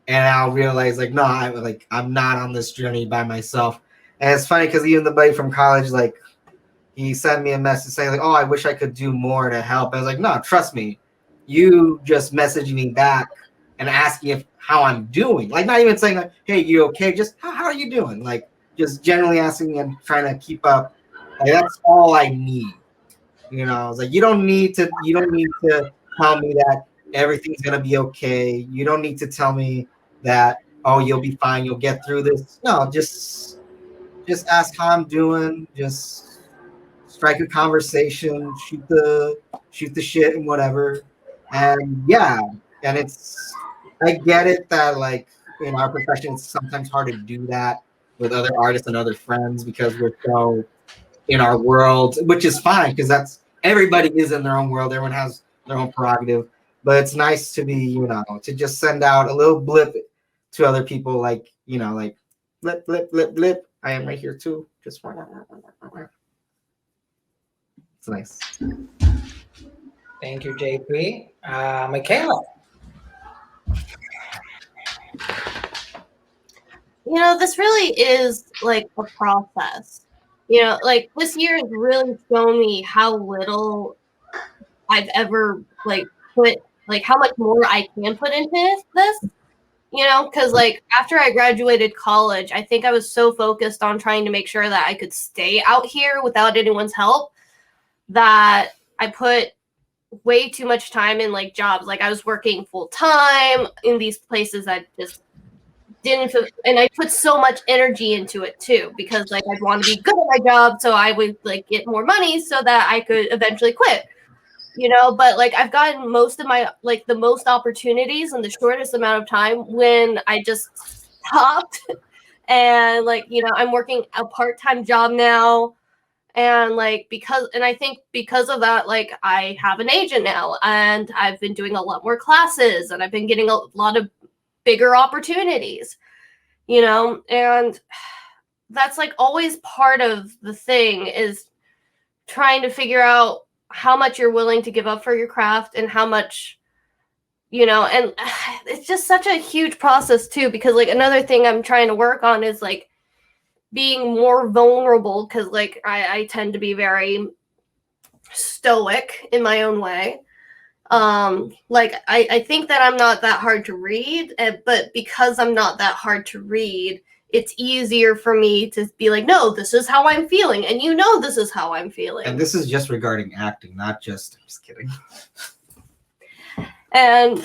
and I'll realize like no, I'm not on this journey by myself. And it's funny because even the buddy from college, like, he sent me a message saying like, "Oh, I wish I could do more to help." I was like, "No, trust me. You just messaging me back and asking how I'm doing. Like, not even saying like, hey, you okay? Just how are you doing? Like, just generally asking and trying to keep up. Like, that's all I need. I was like, you don't need to tell me that everything's gonna be okay. You don't need to tell me that, oh, you'll be fine. You'll get through this. No, just ask how I'm doing. Just strike a conversation, shoot the shit and whatever. And yeah, and I get it that like in our profession it's sometimes hard to do that with other artists and other friends because we're so in our world, which is fine because that's everybody is in their own world. Everyone has their own prerogative. But it's nice to be, to just send out a little blip to other people, like, like blip, blip, blip, blip. I am right here too. Just it's nice. Thank you, JP. Michaela. This really is like a process. Like this year has really shown me how little I've ever like put, like how much more I can put into this. Because like after I graduated college, I think I was so focused on trying to make sure that I could stay out here without anyone's help that I put way too much time in like jobs. Like I was working full time in these places that just didn't feel, and I put so much energy into it too because like I'd want to be good at my job so I would like get more money so that I could eventually quit. But like I've gotten most of my like the most opportunities in the shortest amount of time when I just stopped and like I'm working a part-time job now. And like I think because of that, like I have an agent now and I've been doing a lot more classes and I've been getting a lot of bigger opportunities, and that's like always part of the thing is trying to figure out how much you're willing to give up for your craft and how much, and it's just such a huge process too, because like another thing I'm trying to work on is like being more vulnerable because like I tend to be very stoic in my own way. Like I think that I'm not that hard to read, but because I'm not that hard to read, it's easier for me to be like, no, this is how I'm feeling, and this is how I'm feeling. And this is just regarding acting, not just. I'm just kidding. And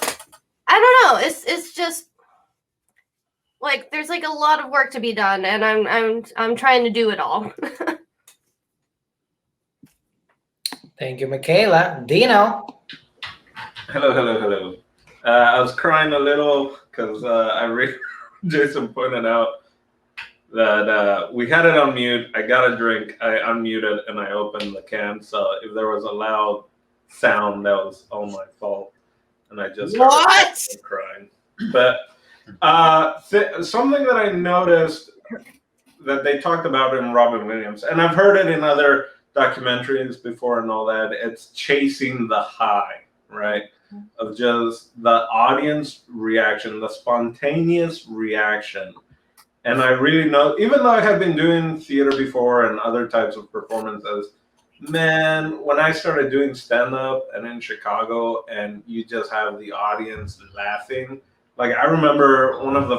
I don't know. It's just like there's like a lot of work to be done, and I'm trying to do it all. Thank you, Michaela. Dino. Hello. I was crying a little because Jason pointed out that we had it on mute. I got a drink. I unmuted and I opened the can. So if there was a loud sound, that was all my fault. And I just started crying. But something that I noticed that they talked about in Robin Williams, and I've heard it in other documentaries before and all that, it's chasing the high, right? Of just the audience reaction, the spontaneous reaction. And I really know, even though I have been doing theater before and other types of performances, man, when I started doing stand-up and in Chicago and you just have the audience laughing, like I remember one of the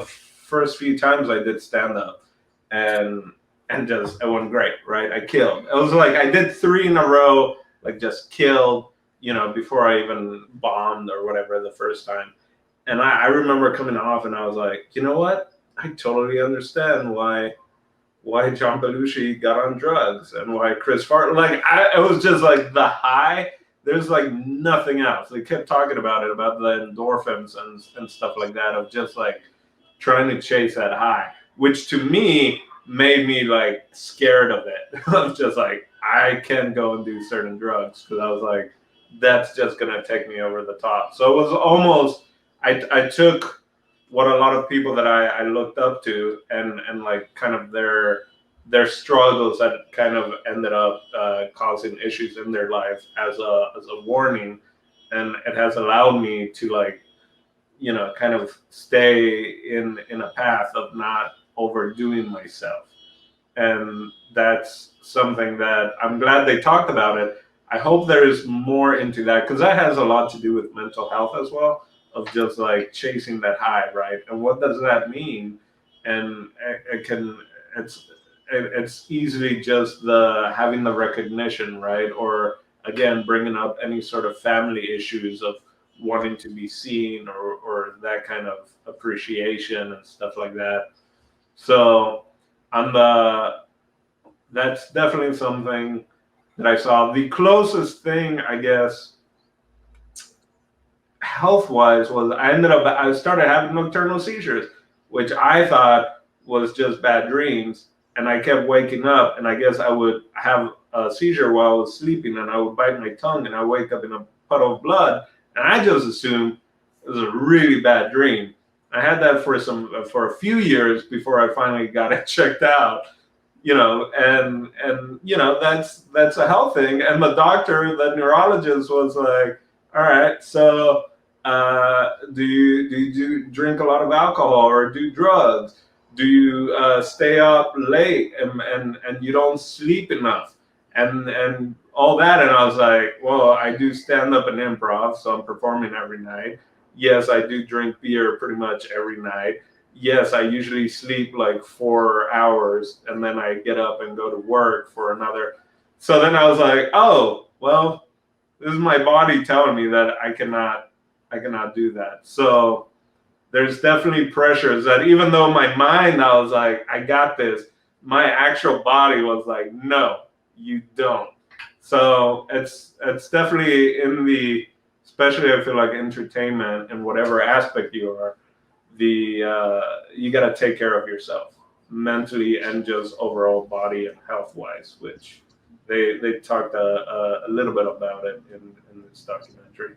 first few times I did stand up, and just it went great, right? I killed. It was like I did 3 in a row, like just killed, before I even bombed or whatever the first time. And I remember coming off and I was like, you know what? I totally understand why John Belushi got on drugs and why Chris Farley, it was just like the high. There's like nothing else. They kept talking about it, about the endorphins and stuff like that, of just like trying to chase that high, which to me made me like scared of it. I was just like, I can't go and do certain drugs, because I was like, that's just gonna take me over the top. So it was almost, I took what a lot of people that I looked up to and like kind of their struggles that kind of ended up causing issues in their life as a warning, and it has allowed me to like, kind of stay in a path of not overdoing myself. And that's something that I'm glad they talked about it. I hope there is more into that, because that has a lot to do with mental health as well, of just like chasing that high, right? And what does that mean? And it's easily just having the recognition, right? Or again, bringing up any sort of family issues of wanting to be seen, or that kind of appreciation and stuff like that. So that's definitely something that I saw. The closest thing, I guess, health-wise, was I started having nocturnal seizures, which I thought was just bad dreams, and I kept waking up, and I guess I would have a seizure while I was sleeping, and I would bite my tongue, and I wake up in a puddle of blood, and I just assumed it was a really bad dream. I had that for a few years before I finally got it checked out, and that's a health thing. And the doctor, the neurologist, was like, all right, so do you drink a lot of alcohol or do drugs? Do you stay up late and you don't sleep enough? And all that. And I was like, well, I do stand up and improv, so I'm performing every night. Yes, I do drink beer pretty much every night. Yes, I usually sleep like 4 hours, and then I get up and go to work for another. So then I was like, oh, well, this is my body telling me that I cannot do that. So there's definitely pressures that, even though my mind, I was like, I got this, my actual body was like, no, you don't. So it's definitely especially I feel like entertainment and whatever aspect you are, you got to take care of yourself mentally and just overall body and health wise, which they talked a little bit about it in this documentary.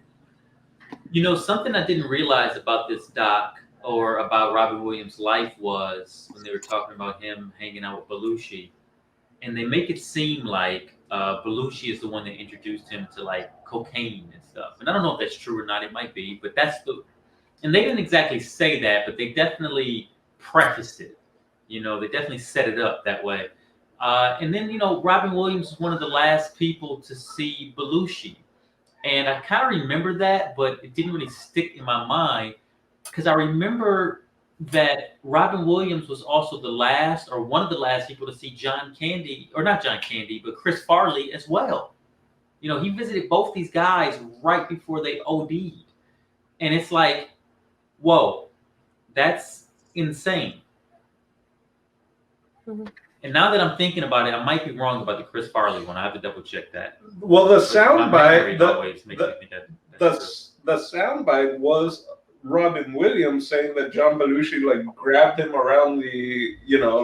Something I didn't realize about this doc or about Robin Williams' life was when they were talking about him hanging out with Belushi, and they make it seem like Belushi is the one that introduced him to like cocaine and stuff. And I don't know if that's true or not. It might be, but and they didn't exactly say that, but they definitely prefaced it. They definitely set it up that way. And then, Robin Williams was one of the last people to see Belushi. And I kind of remember that, but it didn't really stick in my mind, because I remember that Robin Williams was also the last, or one of the last people to see John Candy, or not John Candy, but Chris Farley as well. He visited both these guys right before they OD'd. And it's like, whoa, that's insane. Mm-hmm. And now that I'm thinking about it, I might be wrong about the Chris Farley one. I have to double check that. Well, the soundbite, the soundbite was Robin Williams saying that John Belushi like grabbed him around the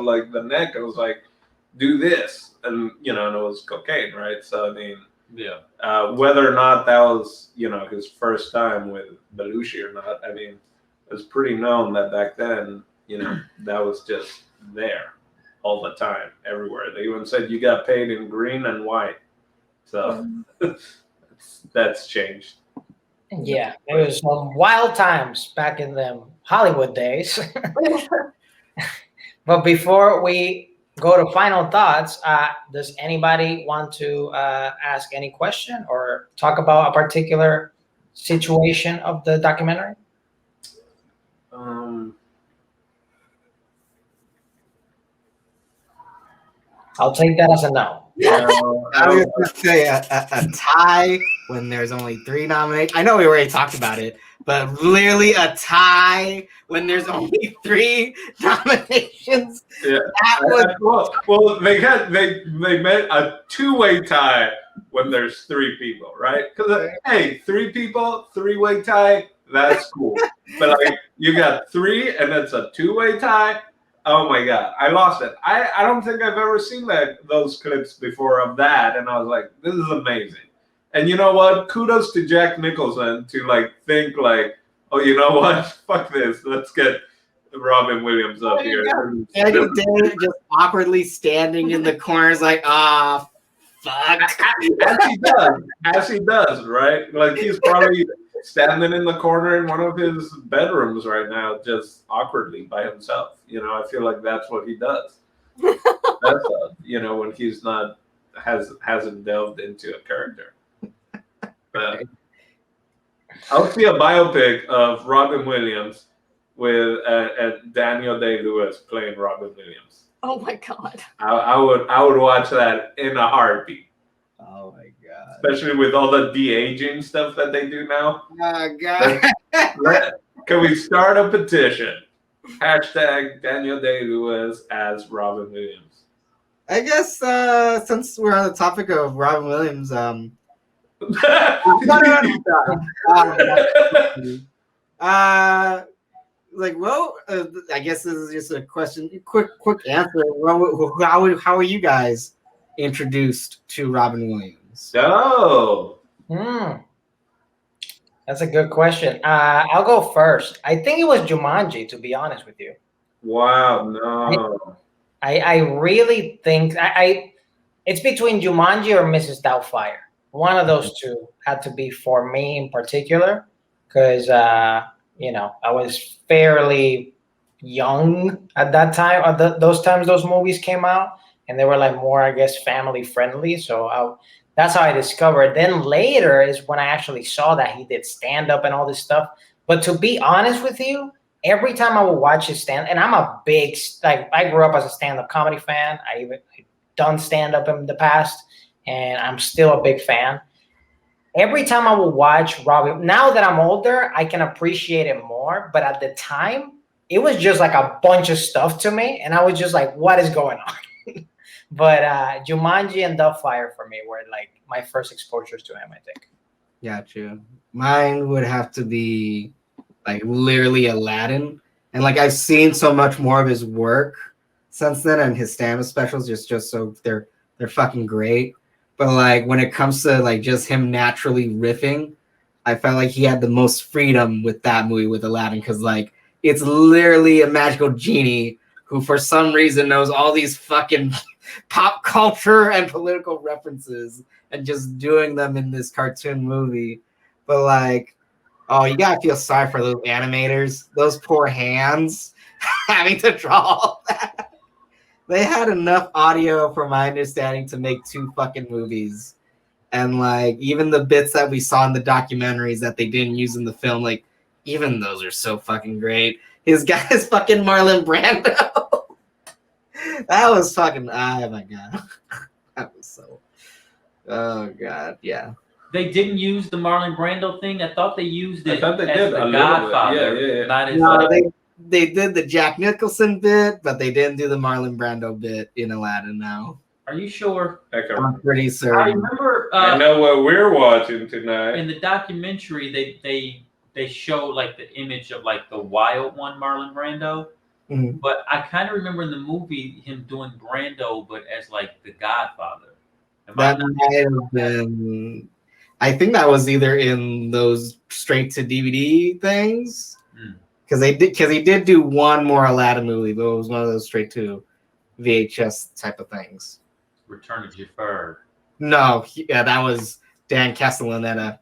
like the neck and was like, "Do this," and and it was cocaine, right? So I mean, yeah. Whether or not that was his first time with Belushi or not, I mean, it was pretty known that back then that was just there all the time, everywhere. They even said you got paid in green and white. So that's changed. Yeah, it was some wild times back in the Hollywood days. But before we go to final thoughts, does anybody want to ask any question or talk about a particular situation of the documentary? I'll take that as a no. I was going to say a tie when there's only 3 nominations. I know we already talked about it, but literally a tie when there's only 3 nominations. Yeah. That was Well, they made a 2-way tie when there's 3 people, right? Because hey, 3 people, 3-way tie, that's cool. But like you got 3 and it's a 2-way tie. Oh my god, I lost it. I don't think I've ever seen those clips before of that, and I was like, this is amazing. And you know what? Kudos to Jack Nicholson to like think like, oh, you know what? Fuck this. Let's get Robin Williams up here. Daniel Day just awkwardly standing in the corners like, ah, fuck. As he does, right? Like he's probably standing in the corner in one of his bedrooms right now, just awkwardly by himself. You know, I feel like that's what he does. That's when he's hasn't delved into a character. But I'll see a biopic of Robin Williams with Daniel Day-Lewis playing Robin Williams. Oh my god. I would watch that in a heartbeat. Oh my god. Especially with all the de-aging stuff that they do now. Oh god. Can we start a petition? Hashtag Daniel Day-Lewis as Robin Williams. I guess since we're on the topic of Robin Williams, I guess this is just a question. Quick answer. How are you guys introduced to Robin Williams? Oh, that's a good question. I'll go first. I think it was Jumanji, to be honest with you. wow, no. I really think it's between Jumanji or Mrs. Doubtfire. One of those two had to be for me in particular, because I was fairly young at that time. Those times those movies came out, and they were like more, I guess, family friendly. So that's how I discovered. Then later is when I actually saw that he did stand up and all this stuff. But to be honest with you, every time I would watch his stand, and I'm a big, I grew up as a stand-up comedy fan. I've done stand-up in the past, and I'm still a big fan. Every time I would watch Robin, now that I'm older, I can appreciate it more. But at the time, it was just like a bunch of stuff to me, and I was just like, what is going on? But Jumanji and Doubtfire for me were like my first exposures to him, I think. Gotcha. Mine would have to be like literally Aladdin. And like I've seen so much more of his work since then, and his stand-up specials just so they're fucking great. But like when it comes to like just him naturally riffing, I felt like he had the most freedom with that movie with Aladdin, because like it's literally a magical genie who for some reason knows all these fucking pop culture and political references and just doing them in this cartoon movie. But like, oh, you gotta feel sorry for those animators, those poor hands having to draw all that. They had enough audio, from my understanding, to make 2 fucking movies. And like even the bits that we saw in the documentaries that they didn't use in the film, like even those are so fucking great. His guy is fucking Marlon Brando. That was fucking, oh my god. That was so, oh god, yeah. They didn't use the Marlon Brando thing. I thought they used it I thought they as did the a little Godfather. bit. Yeah. Not as No, they did the Jack Nicholson bit, but they didn't do the Marlon Brando bit in Aladdin now. Are you sure? I'm pretty I certain. remember I know what we're watching tonight. in the documentary they show like the image of like the wild one, Marlon Brando. Mhm. But I kind of remember in the movie him doing Brando, but as like the Godfather. That might have been, I think that was either in those straight to DVD things. Because he did do one more Aladdin movie, but it was one of those straight to VHS type of things. Return of Jafar. No, that was Dan Castellaneta.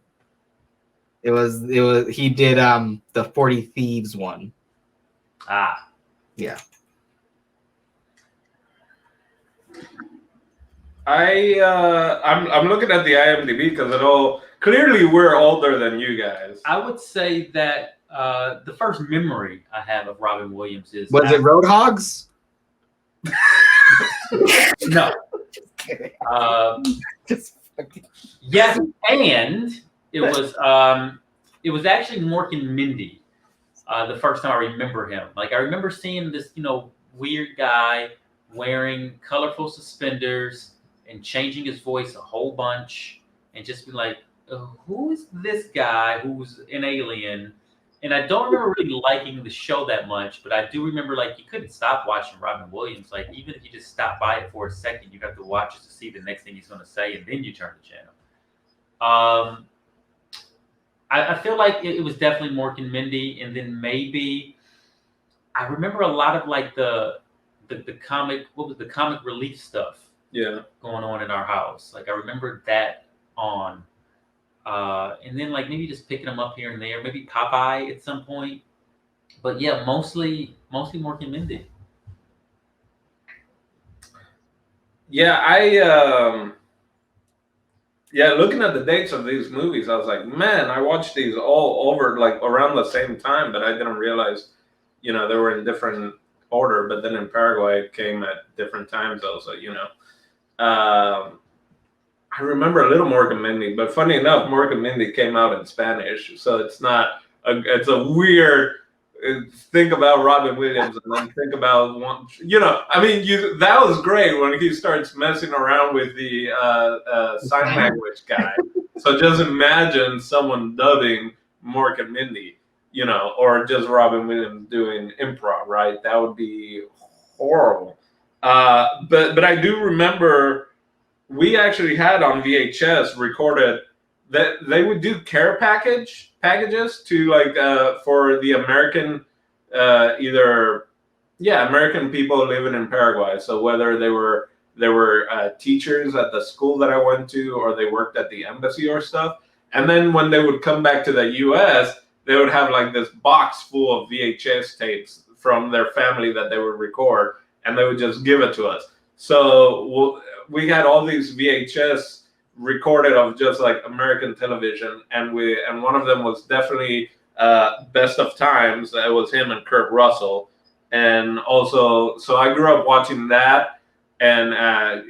It was he did the 40 Thieves one. Ah. Yeah. I'm looking at the IMDb because clearly we're older than you guys. I would say that the first memory I have of Robin Williams is Was it Roadhogs? No. Just fucking. Yes, and it was actually Mork and Mindy. The first time I remember him, like I remember seeing this, weird guy wearing colorful suspenders and changing his voice a whole bunch, and just be like, who is this guy who's an alien? And I don't remember really liking the show that much, but I do remember like you couldn't stop watching Robin Williams. Like even if you just stop by it for a second, you have to watch it to see the next thing he's going to say, and then you turn the channel. I feel like it was definitely Mork and Mindy, and then maybe I remember a lot of like the comic, what was the comic relief stuff? Yeah, going on in our house. Like I remember that on. And then like maybe just picking them up here and there, maybe Popeye at some point. But yeah, mostly Mork and Mindy. Yeah, looking at the dates of these movies, I was like, man, I watched these all over like around the same time, but I didn't realize, they were in different order. But then in Paraguay, it came at different times also, I remember a little Mork and Mindy, but funny enough, Mork and Mindy came out in Spanish, so it's not. It's a weird. Think about Robin Williams, and then think about one. That was great when he starts messing around with the sign language guy. So just imagine someone dubbing Mork and Mindy, or just Robin Williams doing improv, right? That would be horrible. But I do remember. We actually had on VHS recorded that they would do care packages to like for the American American people living in Paraguay. So whether they were teachers at the school that I went to, or they worked at the embassy or stuff. And then when they would come back to the U.S., they would have like this box full of VHS tapes from their family that they would record, and they would just give it to us. So we had all these VHS recorded of just like American television, and one of them was definitely Best of Times. It was him and Kurt Russell, and also so I grew up watching that, and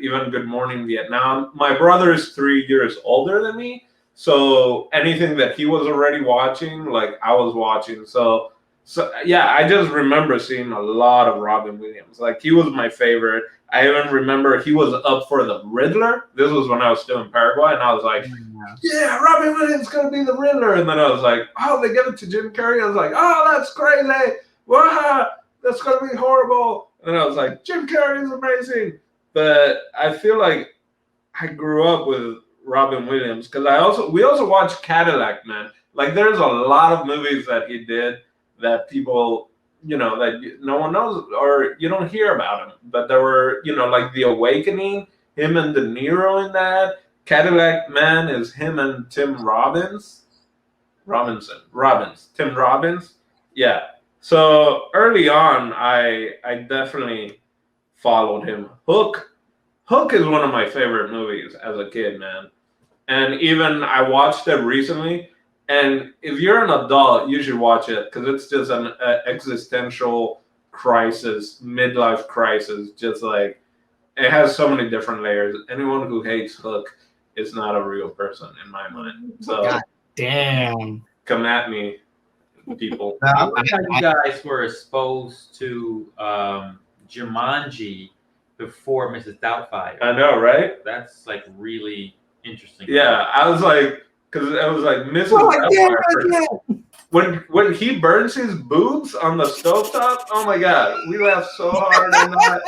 even Good Morning Vietnam. My brother is 3 years older than me, so anything that he was already watching, like I was watching. So yeah, I just remember seeing a lot of Robin Williams. Like he was my favorite. I even remember he was up for the Riddler. This was when I was still in Paraguay, and I was like, yeah, Robin Williams is going to be the Riddler. And then I was like, oh, they give it to Jim Carrey. I was like, oh, that's crazy. Wow, that's going to be horrible. And I was like, Jim Carrey is amazing. But I feel like I grew up with Robin Williams because we also watched Cadillac Man. Like there's a lot of movies that he did that people... that no one knows or you don't hear about him. But there were, like The Awakening, him and De Niro in that. Cadillac Man is him and Tim Robbins. Tim Robbins. Yeah. So early on, I definitely followed him. Hook is one of my favorite movies as a kid, man. And even I watched it recently. And if you're an adult, you should watch it because it's just an existential crisis, midlife crisis. Just like it has so many different layers. Anyone who hates Hook is not a real person in my mind. So God damn, come at me, people. I wonder how you guys were exposed to Jumanji before Mrs. Doubtfire. I know, right? That's like really interesting. Yeah, I was like. Because it was like Mrs. When he burns his boobs on the stovetop, oh my god, we laughed so hard on that.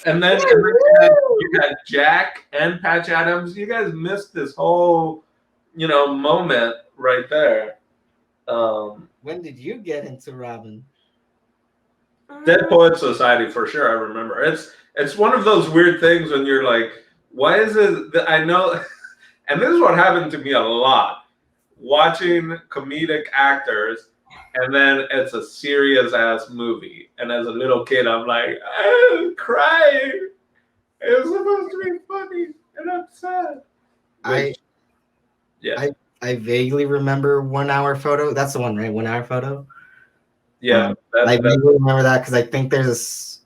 And then you got Jack and Patch Adams. You guys missed this whole, moment right there. When did you get into Robin? Dead Poets Society for sure. I remember it's one of those weird things when you're like, why is it that I know. And this is what happened to me a lot, watching comedic actors, and then it's a serious ass movie. And as a little kid, I'm like, I'm crying. It was supposed to be funny, and I'm sad. I vaguely remember 1 Hour Photo. That's the one, right? 1 Hour Photo. Yeah, I vaguely remember that because I think there's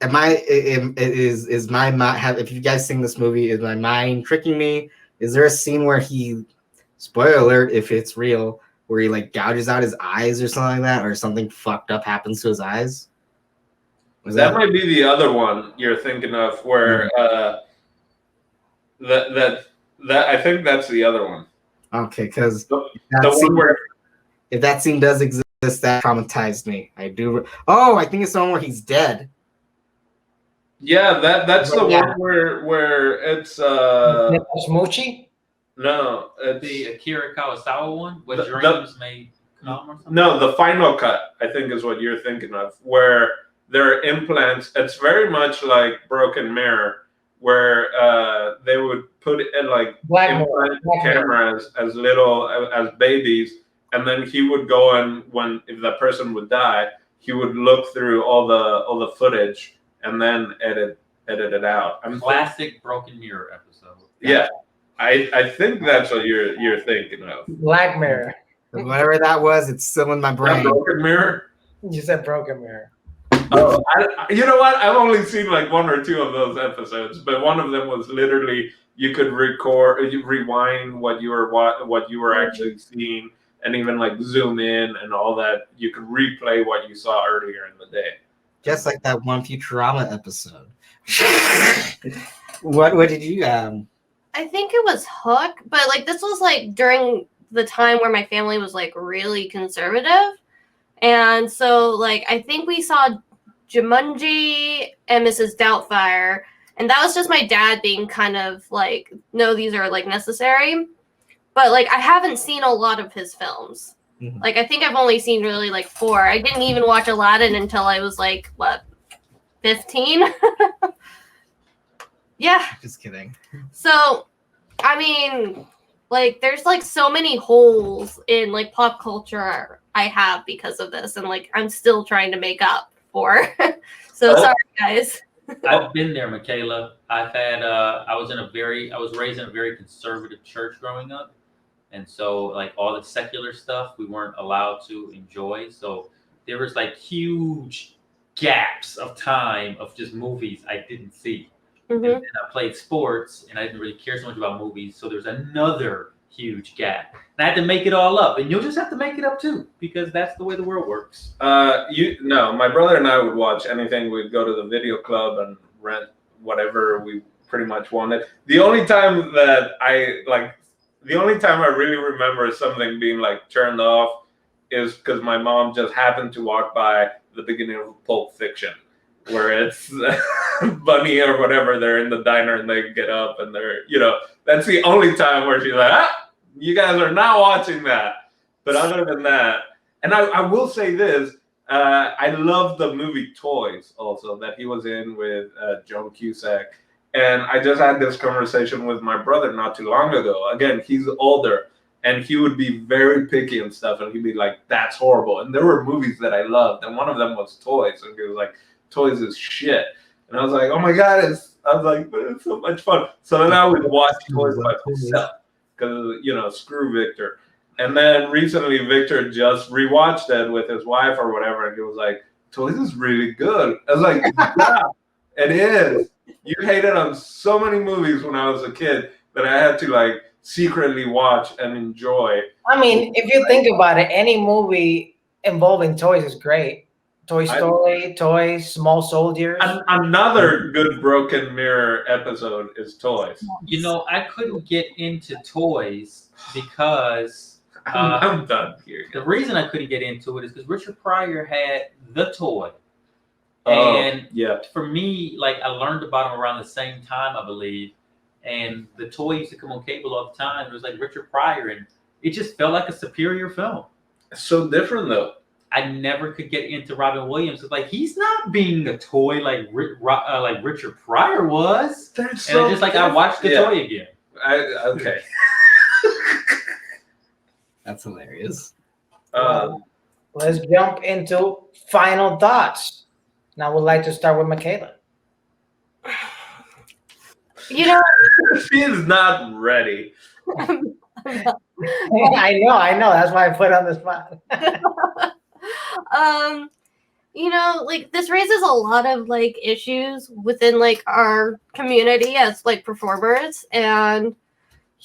is my mind? If you guys seen this movie, is my mind tricking me? Is there a scene where he, spoiler alert, if it's real, where he like gouges out his eyes or something like that, or something fucked up happens to his eyes? That might be the other one you're thinking of, where that I think that's the other one. Okay, because The one where if that scene does exist, that traumatized me. I do. Oh, I think it's the one where he's dead. yeah, that's the one where it's Smoochie? no, it's The Akira Kurosawa one, where The- dreams may come or something. no, the final cut, I think, is what you're thinking of, where there are implants. It's very much like Broken Mirror, where they would put in like implant cameras as little as babies, and then he would go and if the person would die, he would look through all the footage and then edit it out. Classic Broken Mirror episode. Yeah, I think that's what you're thinking of. Black Mirror. Whatever that was, it's still in my brain. Broken Mirror. You said Broken Mirror. Oh, you know what? I've only seen like one or two of those episodes, but one of them was literally you could rewind what you were actually seeing, and even like zoom in and all that. You could replay what you saw earlier in the day. Just like that one Futurama episode. What did you I think it was Hook, but like this was like during the time where my family was like really conservative. And so like I think we saw Jumanji and Mrs. Doubtfire, and that was just my dad being kind of like, no, these are like necessary. But like I haven't seen a lot of his films. Mhm. Like I think I've only seen really like 4. I didn't even watch Aladdin until I was like 15. Yeah. Just kidding. So, I mean, like, there's like so many holes in like pop culture I have because of this, and like I'm still trying to make up for. So sorry, guys. I've been there, Michaela. I've had I was raised in a very conservative church growing up. And so like all the secular stuff we weren't allowed to enjoy. So there was like huge gaps of time of just movies I didn't see. Mm-hmm. And I played sports and I didn't really care so much about movies. So there's another huge gap. And I had to make it all up. And you'll just have to make it up too, because that's the way the world works. My brother and I would watch anything. We'd go to the video club and rent whatever we pretty much wanted. The only time I really remember something being like turned off is because my mom just happened to walk by the beginning of Pulp Fiction, where it's Bunny or whatever, they're in the diner and they get up and that's the only time where she's like, you guys are not watching that. But other than that, and I will say this, I love the movie Toys also that he was in with Joan Cusack. And I just had this conversation with my brother not too long ago. Again, he's older and he would be very picky and stuff. And he'd be like, that's horrible. And there were movies that I loved. And one of them was Toys. And he was like, Toys is shit. And I was like, oh my God, it's so much fun. So then I would watch Toys by myself because, screw Victor. And then recently Victor just rewatched it with his wife or whatever. And he was like, Toys is really good. I was like, yeah, it is. You hated on so many movies when I was a kid that I had to secretly watch and enjoy. I mean, if you think about it, any movie involving toys is great. Toy Story, Toys, Small Soldiers. Another good Broken Mirror episode is Toys. I couldn't get into Toys because I'm done here. The reason I couldn't get into it is because Richard Pryor had the toy. And for me, I learned about him around the same time, I believe. And the toy used to come on cable all the time. It was like Richard Pryor, and it just felt like a superior film. It's so different, though. I never could get into Robin Williams. It's like he's not being a toy like Richard Pryor was. It's just like I watched the toy again. Okay. That's hilarious. Let's jump into final thoughts. Now we'd like to start with Michaela. She is not ready. I know. That's why I put on the spot. you know, like this raises a lot of like issues within like our community as like performers, and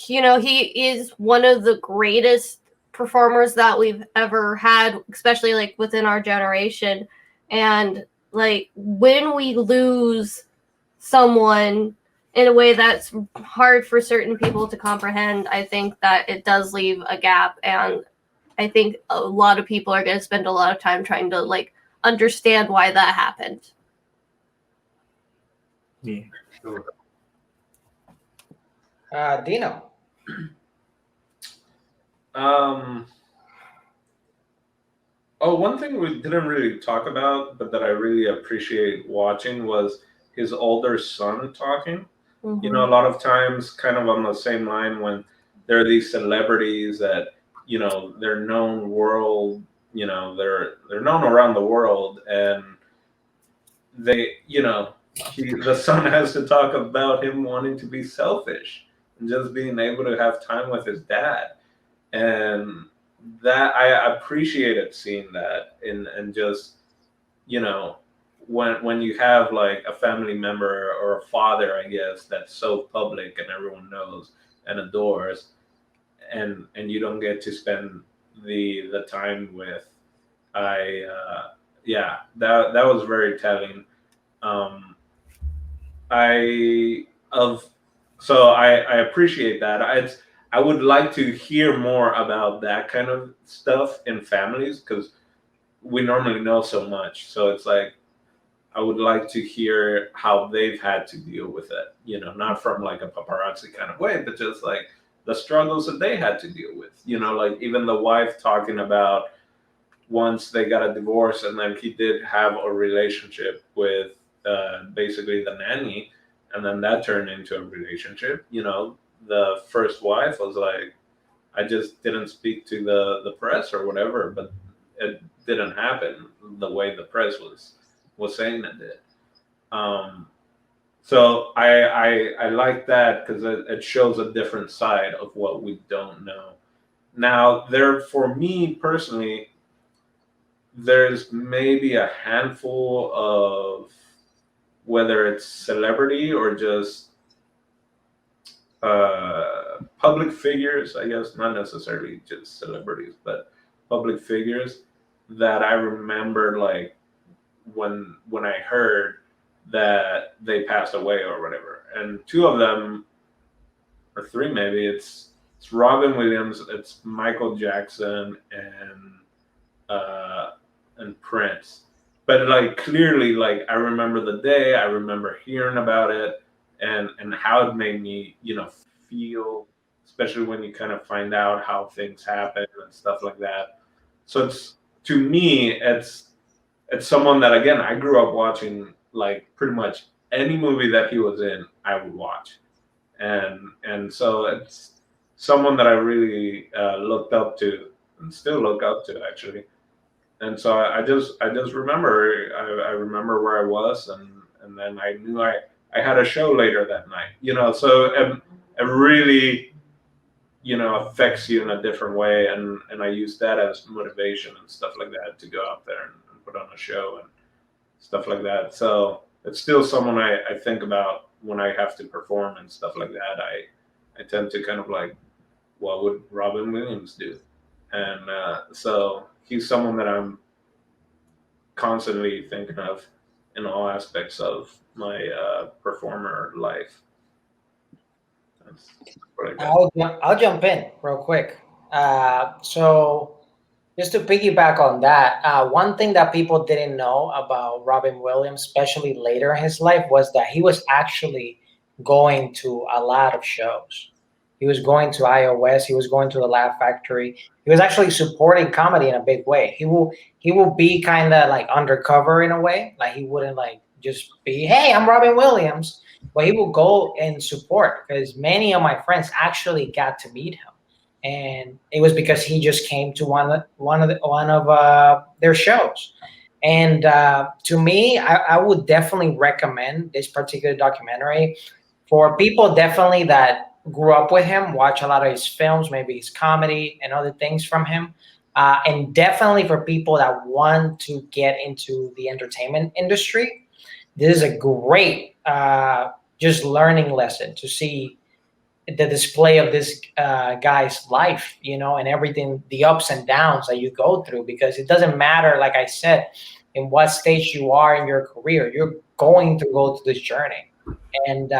you know, he is one of the greatest performers that we've ever had, especially like within our generation. And like when we lose someone in a way that's hard for certain people to comprehend, I think that it does leave a gap, and I think a lot of people are going to spend a lot of time trying to like understand why that happened. Yeah. Sure. Dino. One thing we didn't really talk about, but that I really appreciate watching was his older son talking. Mm-hmm. You know, a lot of times, kind of on the same line, when there are these celebrities that, you know, they're known world, you know, they're known around the world, and they, you know, the son has to talk about him wanting to be selfish and just being able to have time with his dad. And that I appreciated seeing that, and just, you know, when you have like a family member or a father, I guess, that's so public and everyone knows and adores, and you don't get to spend the time with. Yeah, that was very telling. I of So I appreciate that. I would like to hear more about that kind of stuff in families, because we normally know so much. So it's like, I would like to hear how they've had to deal with it, you know, not from like a paparazzi kind of way, but just like the struggles that they had to deal with, you know, like even the wife talking about once they got a divorce, and then he did have a relationship with basically the nanny, and then that turned into a relationship. You know, the first wife was like, I just didn't speak to the press or whatever, but it didn't happen the way the press was saying it did. So I like that, because it shows a different side of what we don't know. Now, for me personally, there's maybe a handful of, whether it's celebrity or just public figures, I guess, not necessarily just celebrities, but public figures, that I remember like when I heard that they passed away or whatever. And two of them, or three maybe, it's Robin Williams, it's Michael Jackson, and Prince. But like clearly, like I remember the day, I remember hearing about it, and how it made me, you know, feel, especially when you kind of find out how things happen and stuff like that. So it's, to me, it's someone that, again, I grew up watching. Like pretty much any movie that he was in, I would watch, and so it's someone that I really looked up to, and still look up to, actually. And so I just remember, I remember where I was, and then I knew I had a show later that night, you know. So it really, you know, affects you in a different way, and I use that as motivation and stuff like that to go out there and put on a show and stuff like that. So it's still someone I think about when I have to perform and stuff like that. I tend to kind of like, what would Robin Williams do? And so he's someone that I'm constantly thinking of in all aspects of my performer life. That's what I got. I'll jump in real quick. So just to piggyback on that, one thing that people didn't know about Robin Williams, especially later in his life, was that he was actually going to a lot of shows. He was going to iOS. He was going to the Laugh Factory. He was actually supporting comedy in a big way. He will be kind of like undercover in a way. Like he wouldn't like just be, hey, I'm Robin Williams. But he will go and support, because many of my friends actually got to meet him. And it was because he just came to one of their shows. And to me, I would definitely recommend this particular documentary for people definitely that grew up with him, watch a lot of his films, maybe his comedy and other things from him. and definitely for people that want to get into the entertainment industry, this is a great just learning lesson to see the display of this guy's life, you know, and everything, the ups and downs that you go through, because it doesn't matter, like I said, in what stage you are in your career, you're going to go through this journey. And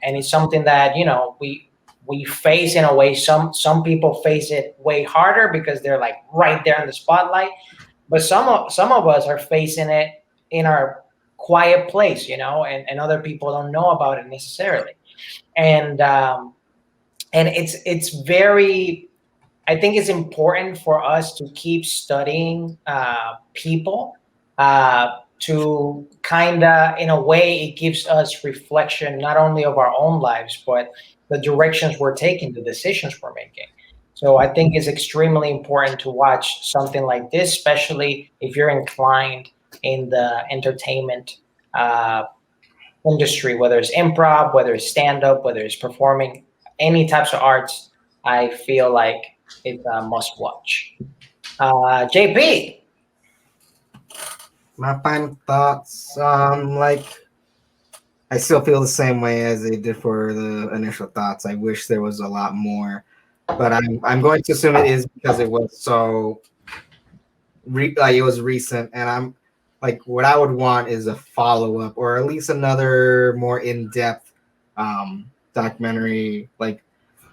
it's something that, you know, we face in a way. Some people face it way harder because they're like right there in the spotlight, but some of us are facing it in our quiet place, you know, and other people don't know about it necessarily. And it's very, I think it's important for us to keep studying people, to kind of, in a way, it gives us reflection not only of our own lives, but the directions we're taking, the decisions we're making. So I think it's extremely important to watch something like this, especially if you're inclined in the entertainment industry, whether it's improv, whether it's stand-up, whether it's performing, any types of arts. I feel like it's a must watch. JP. My final thoughts, like I still feel the same way as they did for the initial thoughts. I wish there was a lot more, but I'm going to assume it is because it was so it was recent, and I'm like, what I would want is a follow-up or at least another more in-depth documentary, like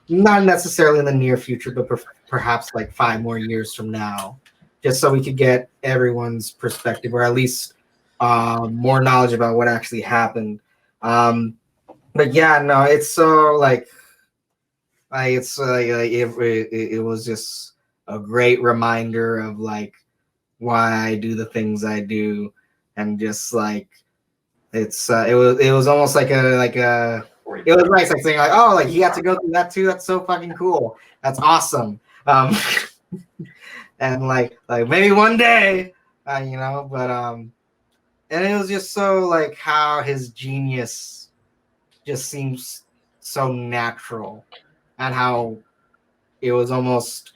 not necessarily in the near future, but perhaps like 5 more years from now, just so we could get everyone's perspective, or at least more knowledge about what actually happened. But yeah, no, it's so like it's it was just a great reminder of like why I do the things I do, and just like it was almost like a it was nice, like saying like, oh, like he had to go through that too. That's so fucking cool. That's awesome. And like maybe one day, you know, but and it was just so like how his genius just seems so natural, and how it was almost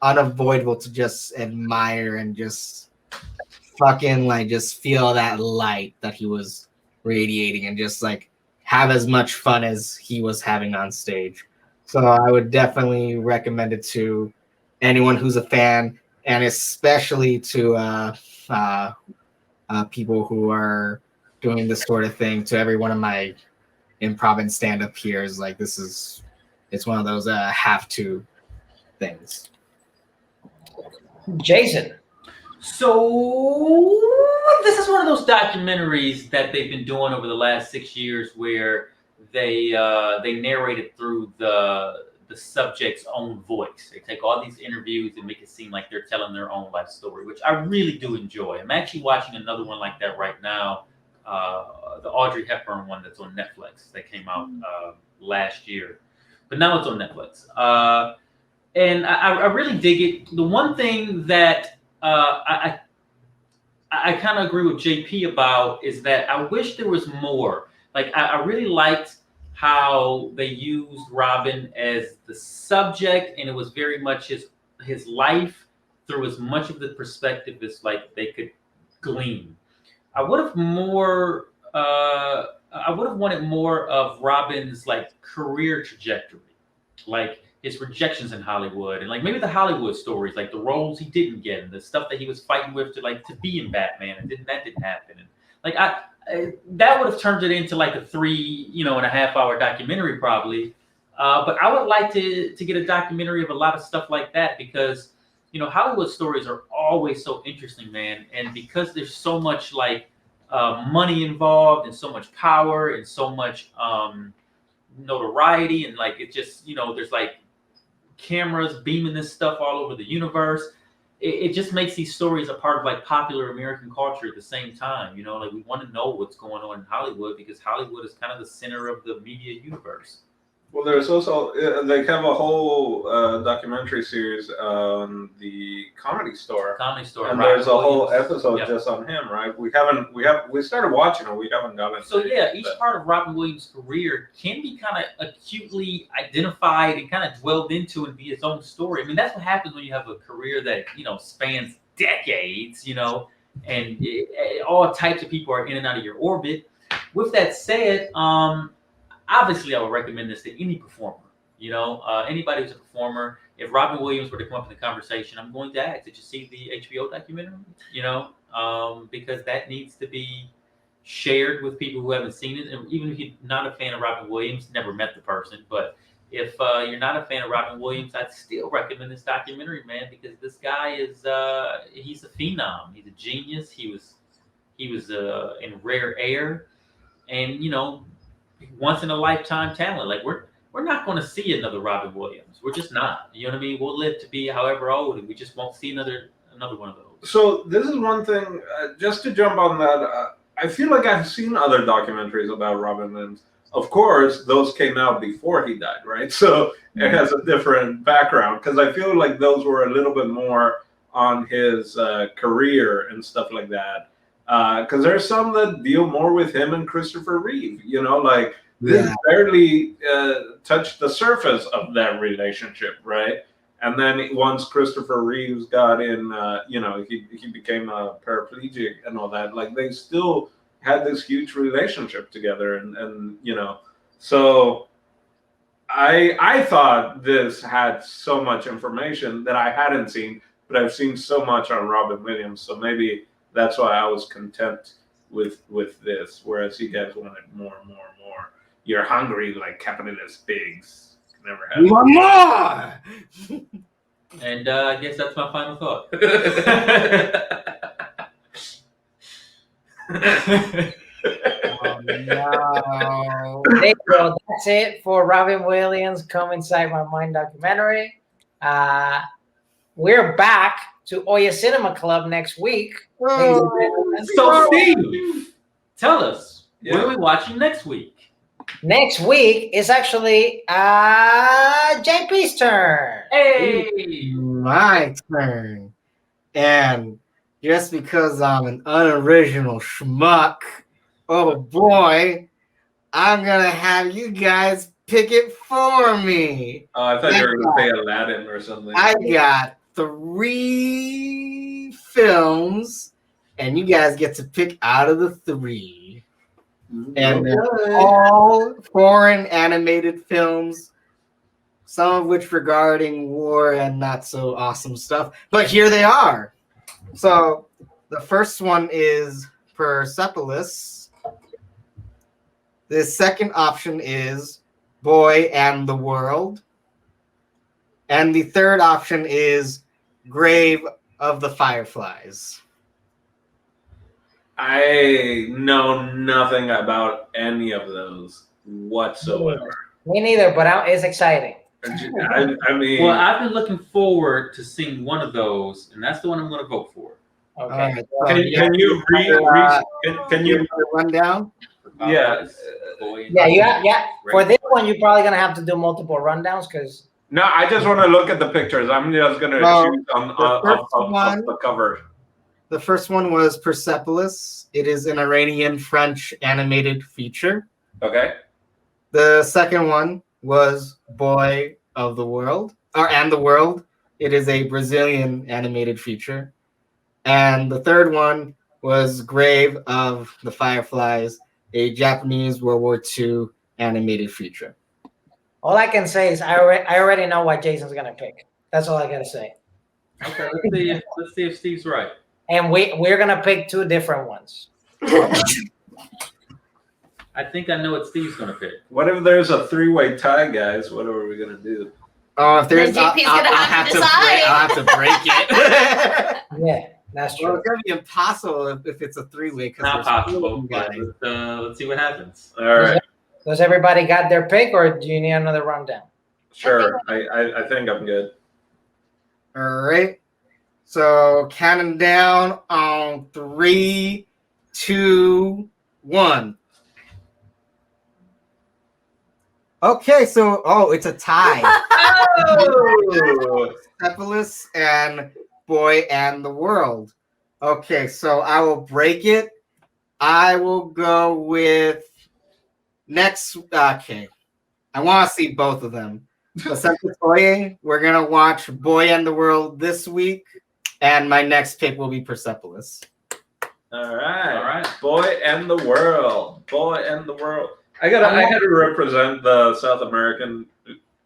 unavoidable to just admire and just fucking like just feel that light that he was radiating, and just like have as much fun as he was having on stage. So I would definitely recommend it to anyone who's a fan, and especially to people who are doing this sort of thing. To every one of my improv and stand-up peers, like it's one of those have to things. Jason. So this is one of those documentaries that they've been doing over the last 6 years, where they narrate it through the subject's own voice. They take all these interviews and make it seem like they're telling their own life story, which I really do enjoy. I'm actually watching another one like that right now, the Audrey Hepburn one that's on Netflix that came out last year, but now it's on Netflix. And I really dig it. The one thing that I kind of agree with JP about is that I wish there was more. Like I really liked how they used Robin as the subject, and it was very much his life through as much of the perspective as like they could glean. I would have wanted more of Robin's like career trajectory, like his rejections in Hollywood, and like maybe the Hollywood stories, like the roles he didn't get and the stuff that he was fighting with to be in Batman, and that didn't happen. And like that would have turned it into like a 3.5 hour documentary probably. But I would like to get a documentary of a lot of stuff like that, because Hollywood stories are always so interesting, man. And because there's so much like money involved, and so much power, and so much notoriety, and like it just there's like cameras beaming this stuff all over the universe. It just makes these stories a part of like popular American culture at the same time. Like we want to know what's going on in Hollywood, because Hollywood is kind of the center of the media universe. Well, there's also they have a whole documentary series on the Comedy Store, Comedy Store. and Robin there's a whole Williams. episode Yep. just on him. Right? We started watching it. We haven't gotten. So to yeah, it, each but- part of Robin Williams' career can be kind of acutely identified and kind of dwelled into and be its own story. I mean, that's what happens when you have a career that spans decades, and all types of people are in and out of your orbit. With that said, obviously I would recommend this to any performer. Anybody who's a performer. If Robin Williams were to come up in the conversation, I'm going to ask, did you see the HBO documentary? Because that needs to be shared with people who haven't seen it. And even if you're not a fan of Robin Williams, never met the person, but if you're not a fan of Robin Williams, I'd still recommend this documentary, man, because this guy is he's a phenom. He's a genius. He was in rare air, and once in a lifetime talent. Like we're not going to see another Robin Williams. We're just not. You know what I mean? We'll live to be however old, and we just won't see another one of those. So this is one thing. Just to jump on that, I feel like I've seen other documentaries about Robin Williams. Of course, those came out before he died, right? So it has a different background because I feel like those were a little bit more on his career and stuff like that. Because there's some that deal more with him and Christopher Reeve. This barely touched the surface of that relationship, right? And then once Christopher Reeves got in, he became a paraplegic and all that. Like they still had this huge relationship together, and so I thought this had so much information that I hadn't seen, but I've seen so much on Robin Williams, so maybe that's why I was content with this, whereas you guys wanted more and more and more. You're hungry like capitalist pigs. Never have. We want more. And I guess that's my final thought. Oh, no. There you go. That's it for Robin Williams' Come Inside My Mind documentary. We're back to Oya Cinema Club next week. So Steve, tell us, what are we watching next week? Next week is actually JP's turn. Hey! My turn. And just because I'm an unoriginal schmuck, oh boy, I'm gonna have you guys pick it for me. Oh, I thought you were going to say Aladdin or something. I got 3 films, and you guys get to pick out of the 3. And they're all foreign animated films, some of which regarding war and not so awesome stuff. But here they are. So the first one is Persepolis. The second option is Boy and the World. And the third option is Grave of the Fireflies. I know nothing about any of those whatsoever. Me neither, but it's exciting. I mean, Well, I've been looking forward to seeing one of those, and that's the one I'm going to vote for. Okay. can you run down? Yeah. Yeah. For this one, you're probably gonna have to do multiple rundowns because. No, I just want to look at the pictures. I'm just gonna shoot on the cover. The first one was Persepolis. It is an Iranian-French animated feature. Okay. The second one was Boy of the World, and the World. It is a Brazilian animated feature. And the third one was Grave of the Fireflies, a Japanese World War II animated feature. All I can say is I already know what Jason's gonna pick. That's all I gotta say. Okay, let's see if Steve's right. And we're gonna pick 2 different ones. I think I know what Steve's going to pick. What if there's a 3-way tie, guys? What are we gonna do? Oh, if there's, Then JP's gonna have to decide. I'll have to break it. Yeah, that's Well, true. it's gonna be impossible if it's a 3-way. Not possible, but let's see what happens. All right. Does everybody got their pick, or do you need another rundown? Sure. I think I'm good. All right. So counting down on 3, 2, 1. Okay, so it's a tie. Oh! Persepolis and Boy and the World. Okay, so I will break it. I will go with next. Okay, I want to see both of them. But since it's Oye, we're gonna watch Boy and the World this week, and my next pick will be Persepolis. All right. All right. Boy and the World. Boy and the World. I gotta represent the South American,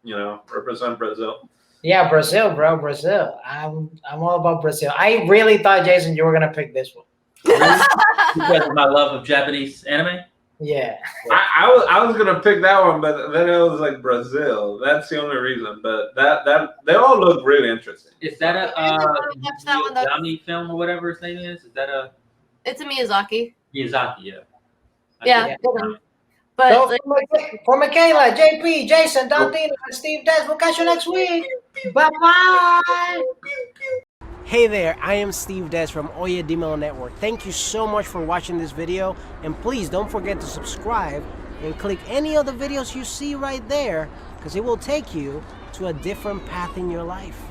represent Brazil. Yeah, Brazil, bro, Brazil. I'm all about Brazil. I really thought, Jason, you were gonna pick this one. Because of my love of Japanese anime. Yeah. I was gonna pick that one, but then it was like Brazil. That's the only reason. But that they all look really interesting. Is that a Watch that one, though. Miyazaki film or whatever his name is? Is that a It's a Miyazaki. Miyazaki? Yeah. Yeah. So But like, for Michaela, JP, Jason, Dantino, and Steve Des, we'll catch you next week. Bye-bye. Hey there, I am Steve Des from Oye Dimelo Network. Thank you so much for watching this video, and please don't forget to subscribe and click any of the videos you see right there, because it will take you to a different path in your life.